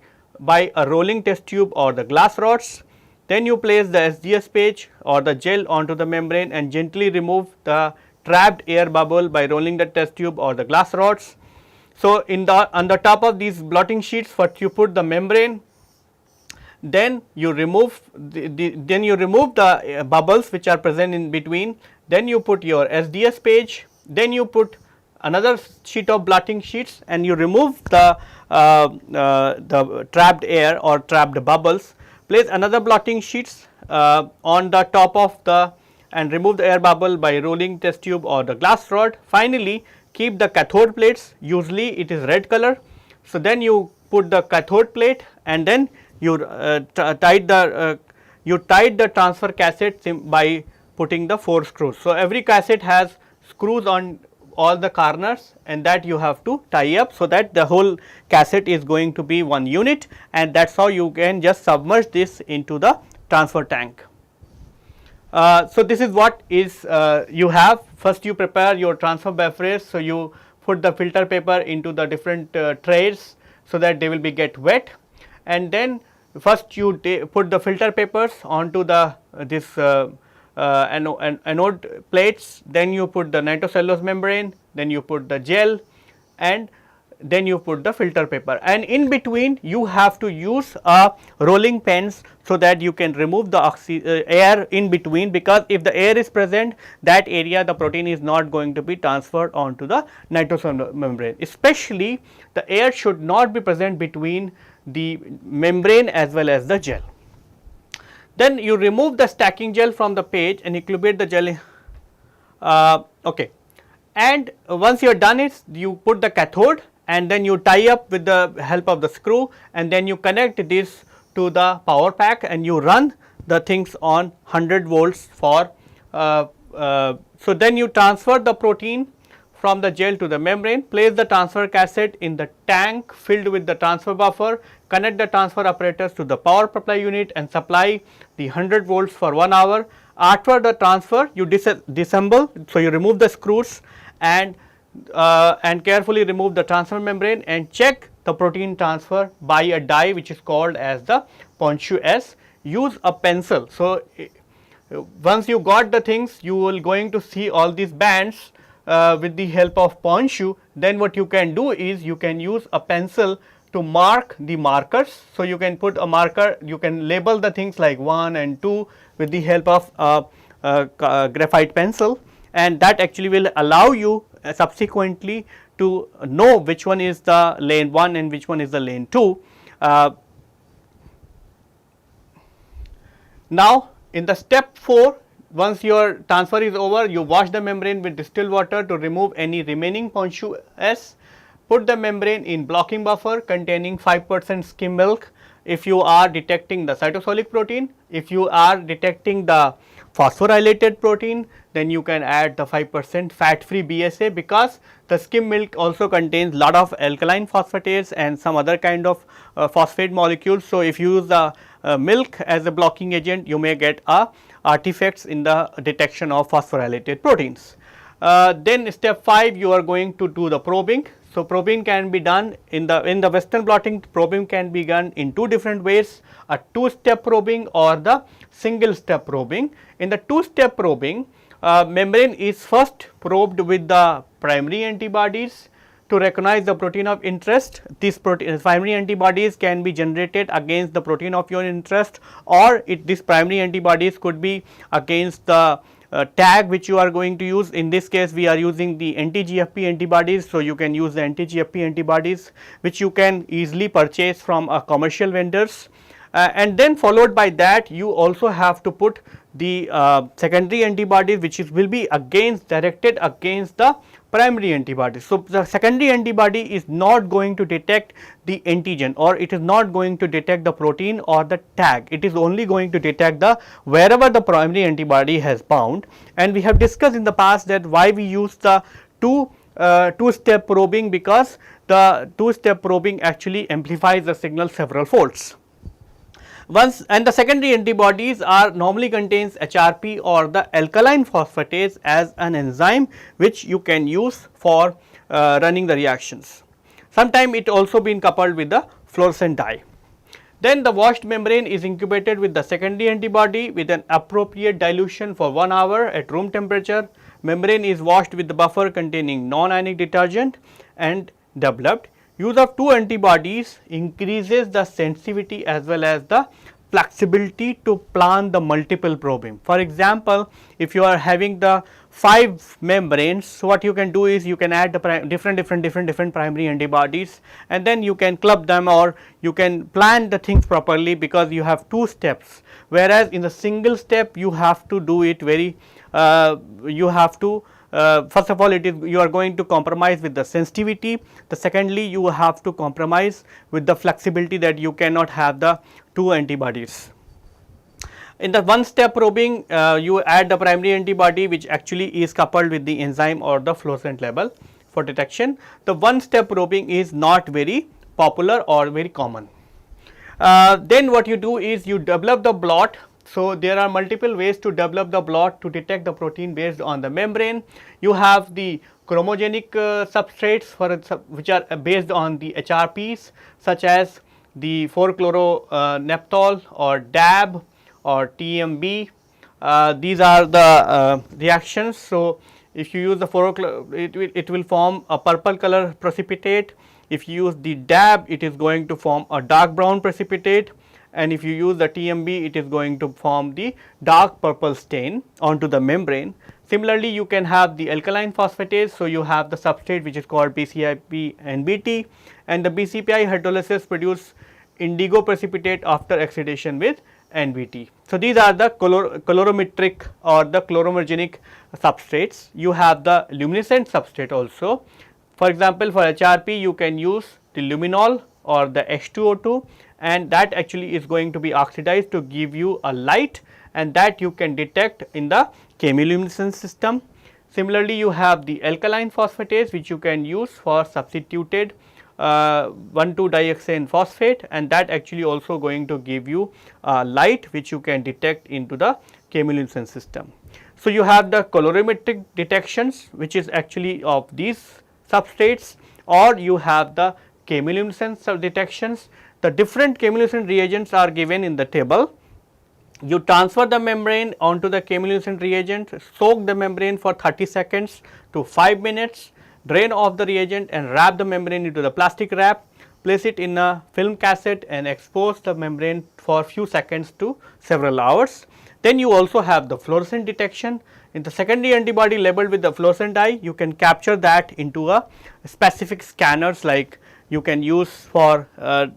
a rolling test tube or the glass rods. Then you place the SDS page or the gel onto the membrane and gently remove the trapped air bubble by rolling the test tube or the glass rods. So, on the top of these blotting sheets first you put the membrane, then you remove the bubbles which are present in between, then you put your SDS page, then you put another sheet of blotting sheets and you remove the trapped air or trapped bubbles, place another blotting sheets on the top of the and remove the air bubble by rolling test tube or the glass rod. Finally, keep the cathode plates, usually it is red color. So, then you put the cathode plate and then you tied the transfer cassette by putting the 4 screws. So, every cassette has screws on all the corners and that you have to tie up, so that the whole cassette is going to be one unit, and that is how you can just submerge this into the transfer tank. So, this is what is you have. First you prepare your transfer buffers. So, you put the filter paper into the different trays so that they will be get wet, and then first you put the filter papers onto the this anode plates, then you put the nitrocellulose membrane, then you put the gel, and then you put the filter paper, and in between you have to use a rolling pens so that you can remove the air in between, because if the air is present, that area the protein is not going to be transferred onto the nitroso membrane. Especially the air should not be present between the membrane as well as the gel. Then you remove the stacking gel from the page and incubate the gel. Okay. And once you are done it, you put the cathode and then you tie up with the help of the screw, and then you connect this to the power pack and you run the things on 100 volts for so then you transfer the protein from the gel to the membrane, place the transfer cassette in the tank filled with the transfer buffer, connect the transfer apparatus to the power supply unit and supply the 100 volts for 1 hour. After the transfer you disassemble, so you remove the screws and carefully remove the transfer membrane and check the protein transfer by a die which is called as the Ponshu S. Use a pencil. So, once you got the things, you will going to see all these bands with the help of Ponshu. Then what you can do is you can use a pencil to mark the markers. So, you can put a marker, you can label the things like 1 and 2 with the help of graphite pencil, and that actually will allow you subsequently to know which one is the lane 1 and which one is the lane 2. Now, in the step 4, once your transfer is over, you wash the membrane with distilled water to remove any remaining Ponshu S. Put the membrane in blocking buffer containing 5% skim milk if you are detecting the cytosolic protein. If you are detecting the phosphorylated protein, then you can add the 5% fat free BSA, because the skim milk also contains lot of alkaline phosphatase and some other kind of phosphate molecules. So, if you use the milk as a blocking agent, you may get artifacts in the detection of phosphorylated proteins. Then step 5, you are going to do the probing. So, probing can be done in the Western blotting. Probing can be done in 2 different ways, a 2-step probing or the single step probing. In the 2-step probing, membrane is first probed with the primary antibodies to recognize the protein of interest. These primary antibodies can be generated against the protein of your interest, or these primary antibodies could be against the tag which you are going to use. In this case, we are using the anti-GFP antibodies. So, you can use the anti-GFP antibodies which you can easily purchase from commercial vendors, and then followed by that you also have to put the secondary antibodies which will be directed against the primary antibodies. So, the secondary antibody is not going to detect the antigen, or it is not going to detect the protein or the tag. It is only going to detect the wherever the primary antibody has bound, and we have discussed in the past that why we use the two-step probing, because the 2-step probing actually amplifies the signal several folds. And the secondary antibodies are normally contains HRP or the alkaline phosphatase as an enzyme which you can use for running the reactions. Sometimes it also been coupled with the fluorescent dye. Then the washed membrane is incubated with the secondary antibody with an appropriate dilution for 1 hour at room temperature. Membrane is washed with the buffer containing non-ionic detergent and developed. Use of 2 antibodies increases the sensitivity as well as the flexibility to plan the multiple probing. For example, if you are having the 5 membranes, so what you can do is you can add the different primary antibodies, and then you can club them, or you can plan the things properly, because you have 2 steps, whereas in the single step you have to do it very first of all, you are going to compromise with the sensitivity. Secondly, you have to compromise with the flexibility, that you cannot have the 2 antibodies. In the 1-step probing, you add the primary antibody which actually is coupled with the enzyme or the fluorescent level for detection. The 1-step probing is not very popular or very common. Then what you do is you develop the blot. So, there are multiple ways to develop the blot to detect the protein based on the membrane. You have the chromogenic substrates which are based on the HRPs, such as the 4-chloronaphthol or DAB or TMB. These are the reactions. So, if you use the it will form a purple color precipitate. If you use the DAB, it is going to form a dark brown precipitate, and if you use the TMB, it is going to form the dark purple stain onto the membrane. Similarly, you can have the alkaline phosphatase. So, you have the substrate which is called BCIP and BT, and the BCPI hydrolysis produce indigo precipitate after oxidation with NBT. So, these are the colorimetric or the chloromorgenic substrates. You have the luminescent substrate also. For example, for HRP you can use the luminol or the H2O2, and that actually is going to be oxidized to give you a light, and that you can detect in the chemiluminescence system. Similarly, you have the alkaline phosphatase which you can use for substituted 1,2-dioxane phosphate, and that actually also going to give you light which you can detect into the chemiluminescence system. So, you have the colorimetric detections which is actually of these substrates, or you have the chemiluminescence detections. The different chemiluminescent reagents are given in the table. You transfer the membrane onto the chemiluminescent reagent, soak the membrane for 30 seconds to 5 minutes, drain off the reagent and wrap the membrane into the plastic wrap, place it in a film cassette and expose the membrane for few seconds to several hours. Then you also have the fluorescent detection. In the secondary antibody labeled with the fluorescent dye, you can capture that into a specific scanners, like you can use for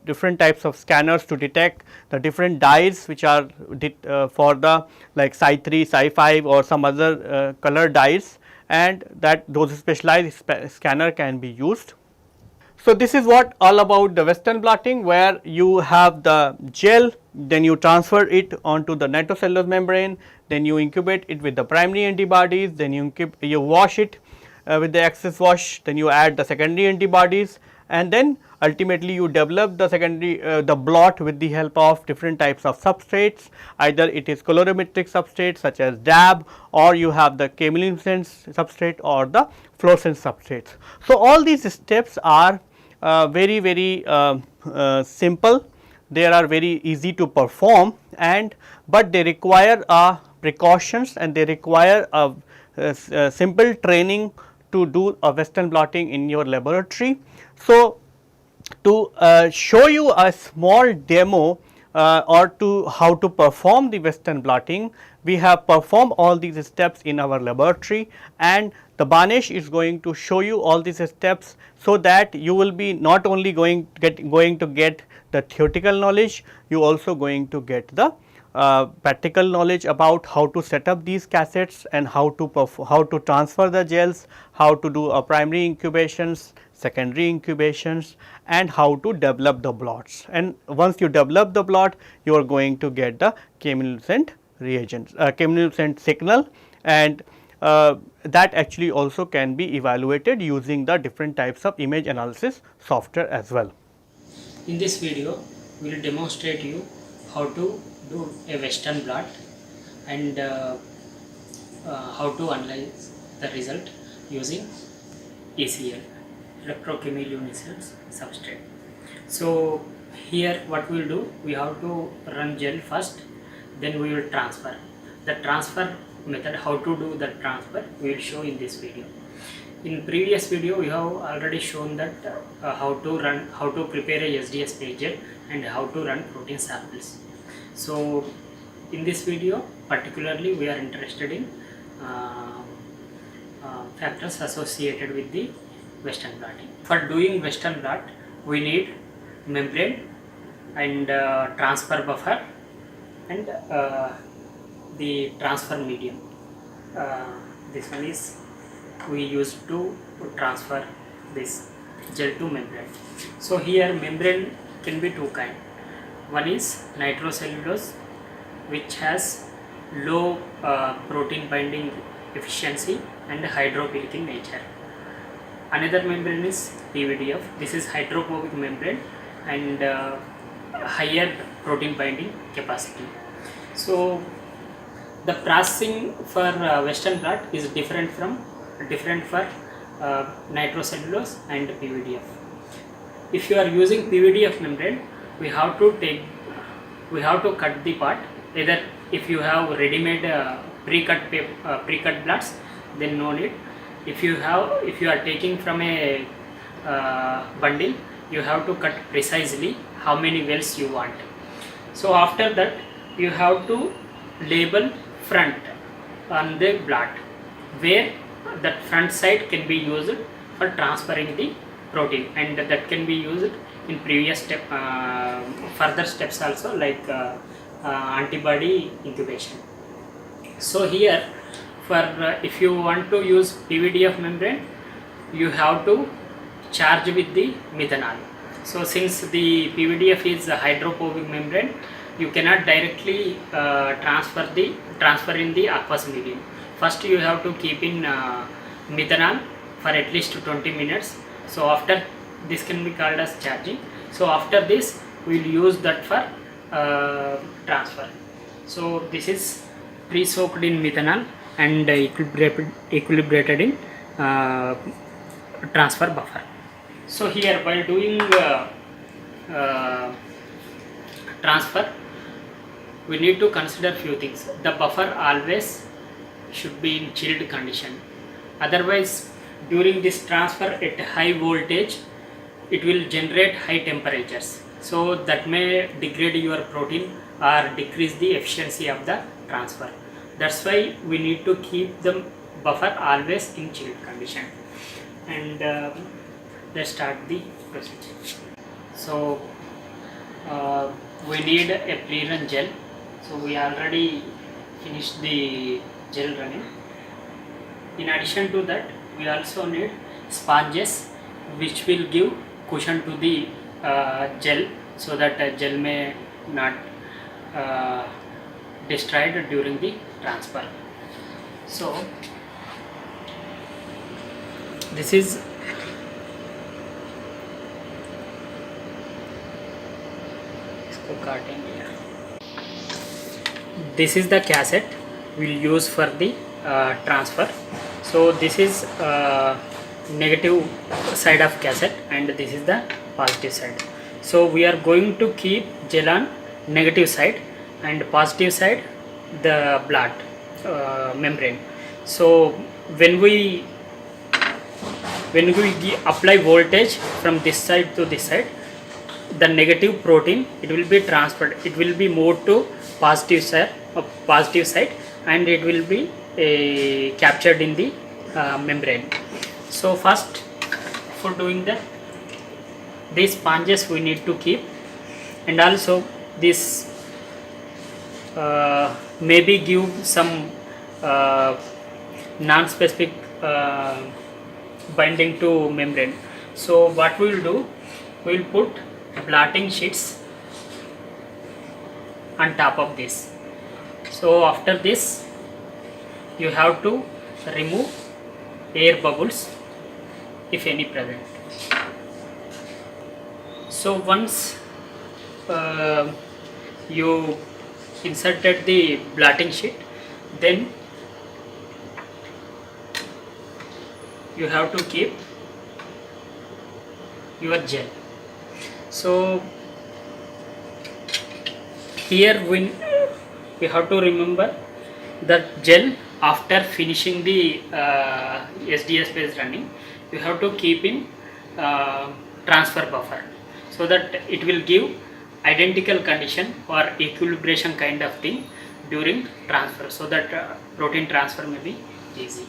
different types of scanners to detect the different dyes which are for the like Psi3, Psi5 or some other color dyes, and that those specialized scanner can be used. So, this is what all about the Western blotting, where you have the gel, then you transfer it onto the nitrocellulose membrane, then you incubate it with the primary antibodies, then you wash it with the excess wash, then you add the secondary antibodies, and then ultimately you develop the secondary the blot with the help of different types of substrates, either it is colorimetric substrates such as DAB, or you have the chemiluminescence substrate or the fluorescent substrates. So, all these steps are very simple, they are very easy to perform, and but they require precautions, and they require a simple training to do a Western blotting in your laboratory. So, to show you a small demo or to how to perform the Western blotting, we have performed all these steps in our laboratory, and the Banesh is going to show you all these steps, so that you will be not only going to get the theoretical knowledge, you also going to get the practical knowledge about how to set up these cassettes and how to transfer the gels, how to do a primary incubations, secondary incubations, and how to develop the blots. And once you develop the blot, you are going to get the chemiluminescent reagents, chemiluminescent signal, and that actually also can be evaluated using the different types of image analysis software as well. In this video, we will demonstrate you how to do a Western blot and how to analyze the result using ECL, electrochemiluminescence substrate. So here what we will do, we have to run gel first, then we will transfer. The transfer method, how to do the transfer, we will show in this video. In previous video we have already shown that how to prepare a SDS page gel and how to run protein samples. So in this video particularly we are interested in factors associated with the Western blotting. For doing Western blot, we need membrane and transfer buffer and the transfer medium. This one is we use to transfer this gel to membrane. So here membrane can be two kind. One is nitrocellulose, which has low protein binding efficiency and hydrophilic in nature. Another membrane is PVDF. This is hydrophobic membrane and higher protein binding capacity. So the processing for Western blot is different for nitrocellulose and PVDF. If you are using PVDF membrane, we have to cut the part. Either if you have ready-made pre-cut blots, then no need. If you are taking from a bundle, you have to cut precisely how many wells you want. So after that you have to label front on the blot, where that front side can be used for transferring the protein, and that can be used in previous step, further steps also, like antibody incubation. So here for if you want to use PVDF membrane, you have to charge with the methanol. So since the PVDF is a hydrophobic membrane, you cannot directly transfer in the aqueous medium. First you have to keep in methanol for at least 20 minutes. So after this can be called as charging. So after this we will use that for transfer. So this is pre-soaked in methanol and equilibrated in transfer buffer. So here while doing transfer, we need to consider few things. The buffer always should be in chilled condition, otherwise during this transfer at high voltage it will generate high temperatures, so that may degrade your protein or decrease the efficiency of the transfer. That's why we need to keep the buffer always in chilled condition. And let's start the procedure. So we need a pre-run gel. So we already finished the gel running. In addition to that, we also need sponges which will give cushion to the gel, so that gel may not destroyed during the transfer. So this is this is the cassette we'll use for the transfer. So this is negative side of cassette and this is the positive side. So we are going to keep gel on negative side and positive side the blot membrane. So when we apply voltage from this side to this side, the negative protein, it will be transferred, it will be moved to positive side and it will be captured in the membrane. So first, for doing that, these sponges we need to keep, and also this maybe give some non-specific binding to membrane. So what we will do, we will put blotting sheets on top of this. So after this you have to remove air bubbles if any present. So once you inserted the blotting sheet, then you have to keep your gel. So here we have to remember that gel, after finishing the SDS phase running, you have to keep in transfer buffer, so that it will give identical condition or equilibration kind of thing during transfer, so that protein transfer may be easy.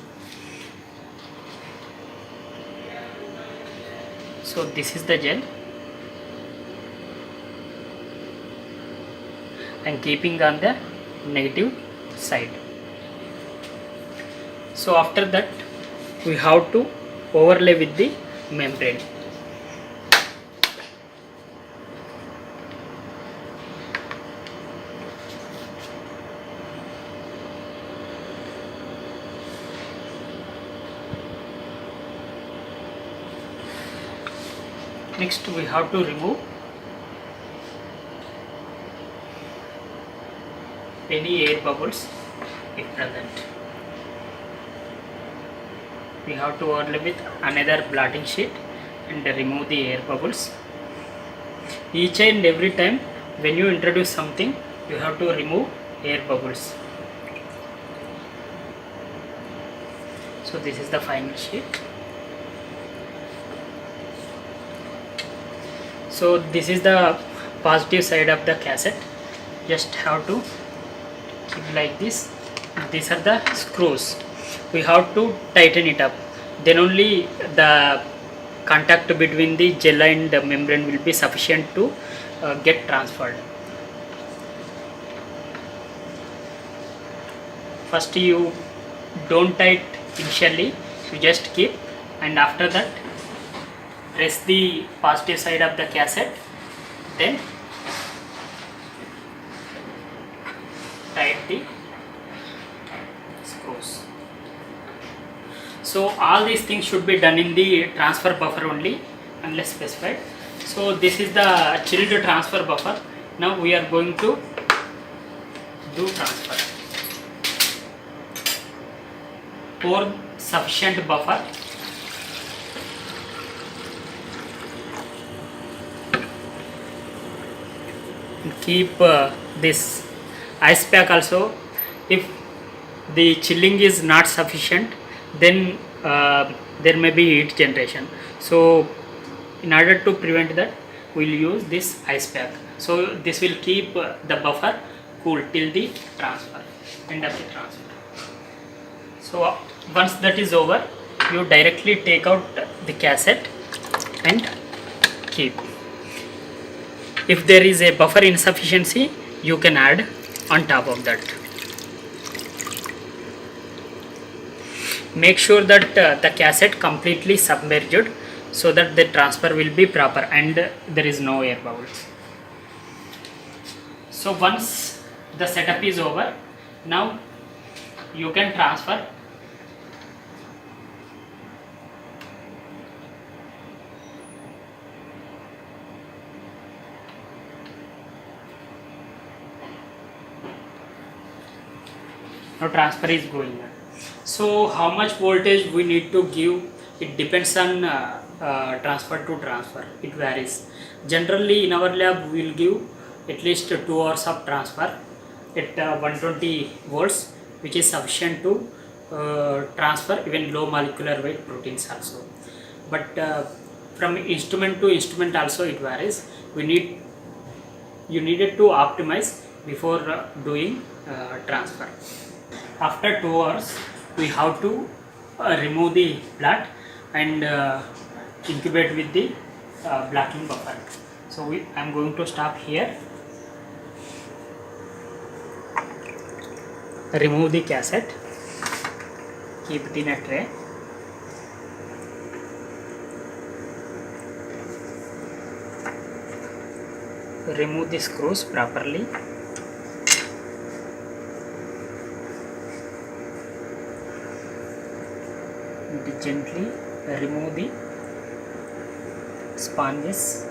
So this is the gel, and keeping on the negative side. So after that we have to overlay with the membrane. Next we have to remove any air bubbles if present. We have to overlay with another blotting sheet and remove the air bubbles. Each and every time when you introduce something, you have to remove air bubbles. So this is the final sheet. So this is the positive side of the cassette. Just have to keep like this. These are the screws. We have to tighten it up. Then only the contact between the gel and the membrane will be sufficient to get transferred. First you don't tight initially, you just keep, and after that press the positive side of the cassette, then tight the screws. So all these things should be done in the transfer buffer only unless specified. So this is the chilled transfer buffer. Now we are going to do transfer. Pour sufficient buffer. Keep this ice pack also. If the chilling is not sufficient, then there may be heat generation. So in order to prevent that, we will use this ice pack. So this will keep the buffer cool till the transfer, end of the transfer. So once that is over, you directly take out the cassette and keep. If there is a buffer insufficiency, you can add on top of that. Make sure that the cassette completely submerged so that the transfer will be proper and there is no air bubbles. So once the setup is over, now you can transfer. Now transfer is going on. So how much voltage we need to give, it depends on transfer to transfer, it varies. Generally in our lab we will give at least 2 hours of transfer at 120 volts, which is sufficient to transfer even low molecular weight proteins also. But from instrument to instrument also it varies. You needed to optimize before doing transfer. After 2 hours, we have to remove the blood and incubate with the blocking buffer. So I am going to stop here. Remove the cassette, keep it in a tray. Remove the screws properly. Gently remove the sponges.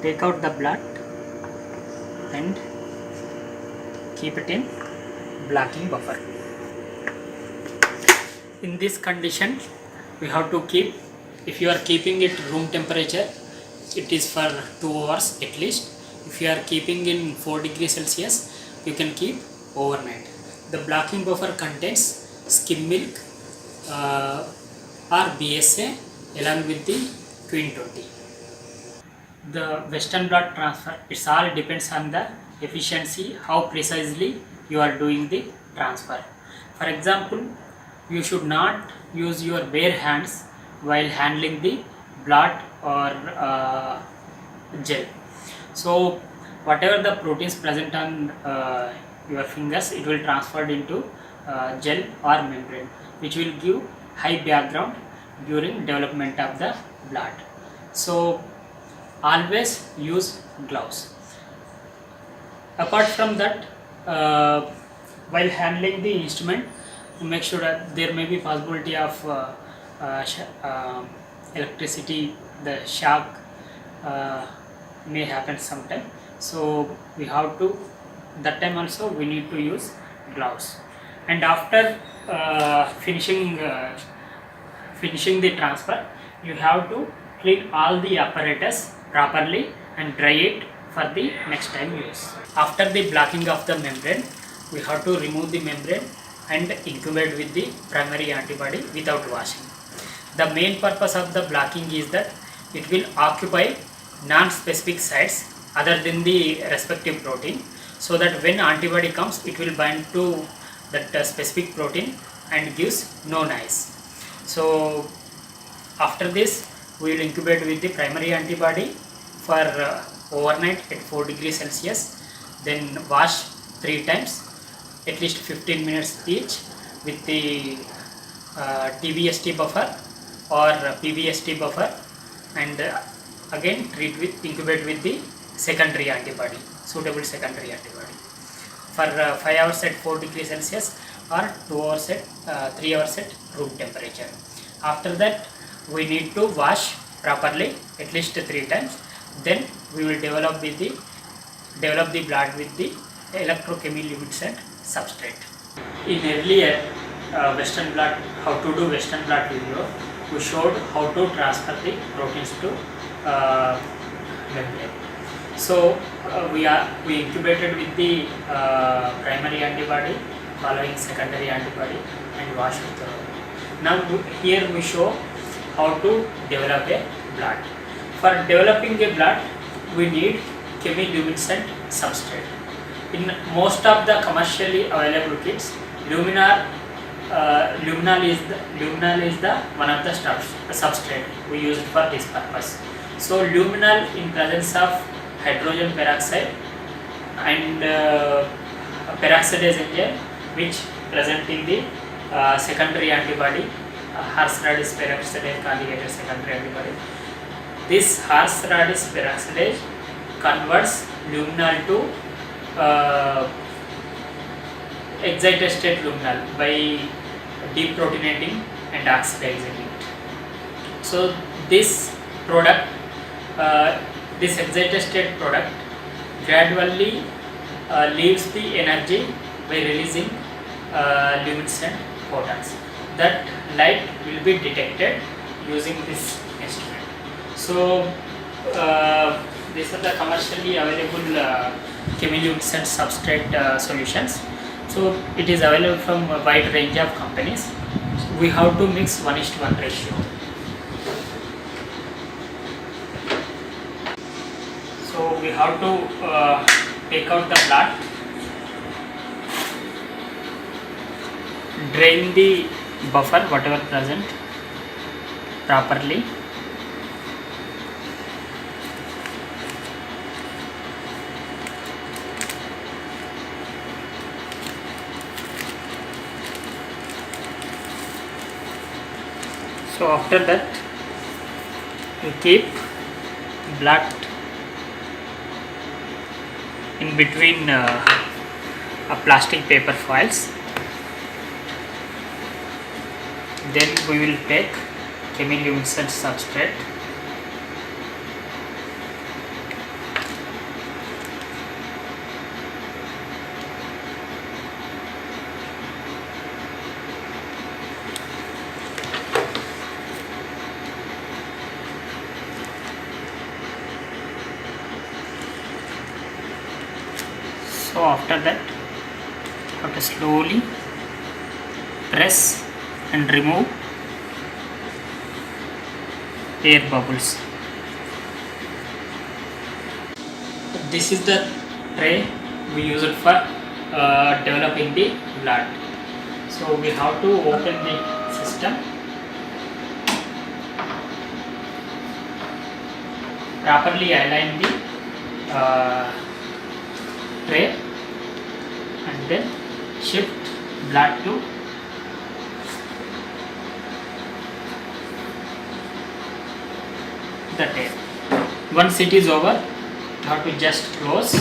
Take out the blood and keep it in blocking buffer. In this condition, we have to keep, if you are keeping it room temperature, it is for 2 hours at least. If you are keeping in 4 degrees Celsius, you can keep overnight. The blocking buffer contains skim milk or BSA along with the Queen 20. The Western blot transfer, it all depends on the efficiency, how precisely you are doing the transfer. For example, you should not use your bare hands while handling the blot or gel. So whatever the proteins present on your fingers, it will transfer into gel or membrane, which will give high background during development of the blot. So always use gloves. Apart from that, while handling the instrument, make sure that there may be possibility of electricity, the shock may happen sometime. So we have to, that time also we need to use gloves. And after finishing the transfer, you have to clean all the apparatus properly and dry it for the next time use. After the blocking of the membrane, we have to remove the membrane and incubate with the primary antibody without washing. The main purpose of the blocking is that it will occupy non-specific sites other than the respective protein, so that when antibody comes it will bind to that specific protein and gives no noise. So after this we will incubate with the primary antibody for overnight at 4 degrees Celsius, then wash 3 times at least 15 minutes each with the TBST buffer or PBST buffer, and again incubate with the secondary antibody, suitable secondary antibody for 5 hours at 4 degrees Celsius or 2 hours at 3 hours at room temperature. After that we need to wash properly at least 3 times, then we will develop the blood with the electrochemiluminescent substrate. In earlier Western blot, how to do Western blot video, we showed how to transfer the proteins to membrane. So we incubated with the primary antibody following secondary antibody and washed thoroughly. Now here we show how to develop a blot. For developing a blot we need chemiluminescent substrate. In most of the commercially available kits, luminal is the one of the substrate we use for this purpose. So luminal in presence of hydrogen peroxide and peroxidase enzyme which present in the secondary antibody, horse radish peroxidase conjugated secondary antibody. This horse radish peroxidase converts luminal to excited state luminal by deprotonating and oxidizing it. So this product, this excited state product gradually leaves the energy by releasing luminescent photons. That light will be detected using this instrument. So these are the commercially available chemiluminescent substrate solutions. So it is available from a wide range of companies. We have to mix 1:1 ratio. So we have to take out the blot, drain the buffer whatever present properly, so after that you keep blot in between a plastic paper foils. Then we will take chemiluminescent substrate, so after that you have to slowly press and remove air bubbles. This is the tray we use it for developing the blot. So we have to open the system, properly align the tray and then shift blot to the tail. Once it is over, you have to just close.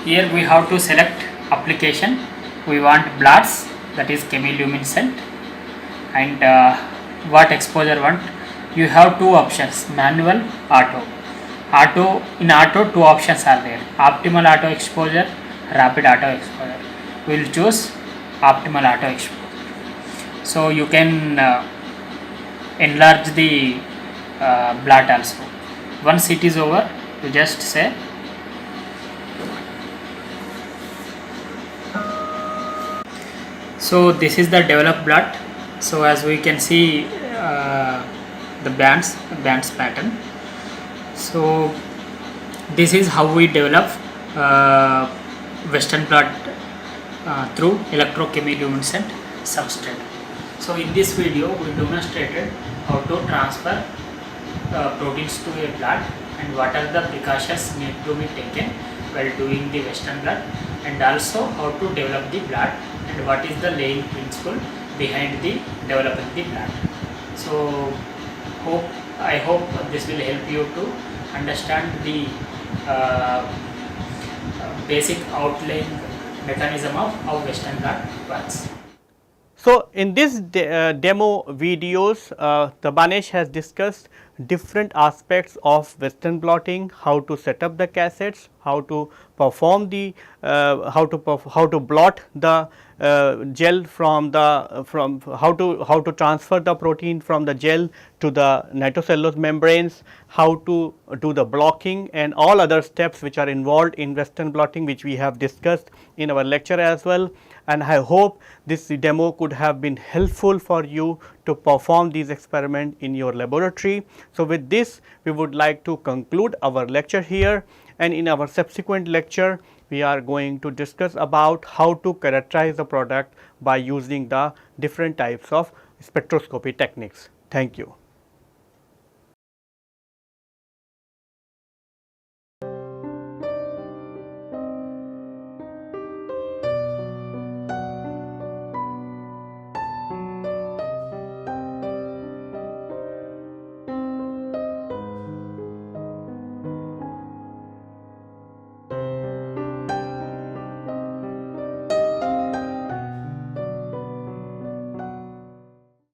Here we have to select application. We want blots, that is chemiluminescent, and what exposure want. You have two options, manual, auto. In auto two options are there, optimal auto exposure, rapid auto exposure. We will choose optimal auto exposure. So you can enlarge the blot also. Once it is over, you just say So this is the developed blot. So as we can see the bands pattern. So this is how we develop Western blot through electrochemiluminescent substrate. So in this video we demonstrated how to transfer proteins to a blot and what are the precautions need to be taken while doing the Western blot, and also how to develop the blot and what is the laying principle behind the developing the blot. So I hope this will help you to understand the basic outline mechanism of how Western blot works. So, in this demo videos, the Banesh has discussed different aspects of Western blotting, how to set up the cassettes, how to perform the how to blot the gel from the how to transfer the protein from the gel to the nitrocellulose membranes, how to do the blocking and all other steps which are involved in Western blotting, which we have discussed in our lecture as well. And I hope this demo could have been helpful for you to perform these experiments in your laboratory. So, with this we would like to conclude our lecture here, and in our subsequent lecture we are going to discuss about how to characterize the product by using the different types of spectroscopy techniques. Thank you.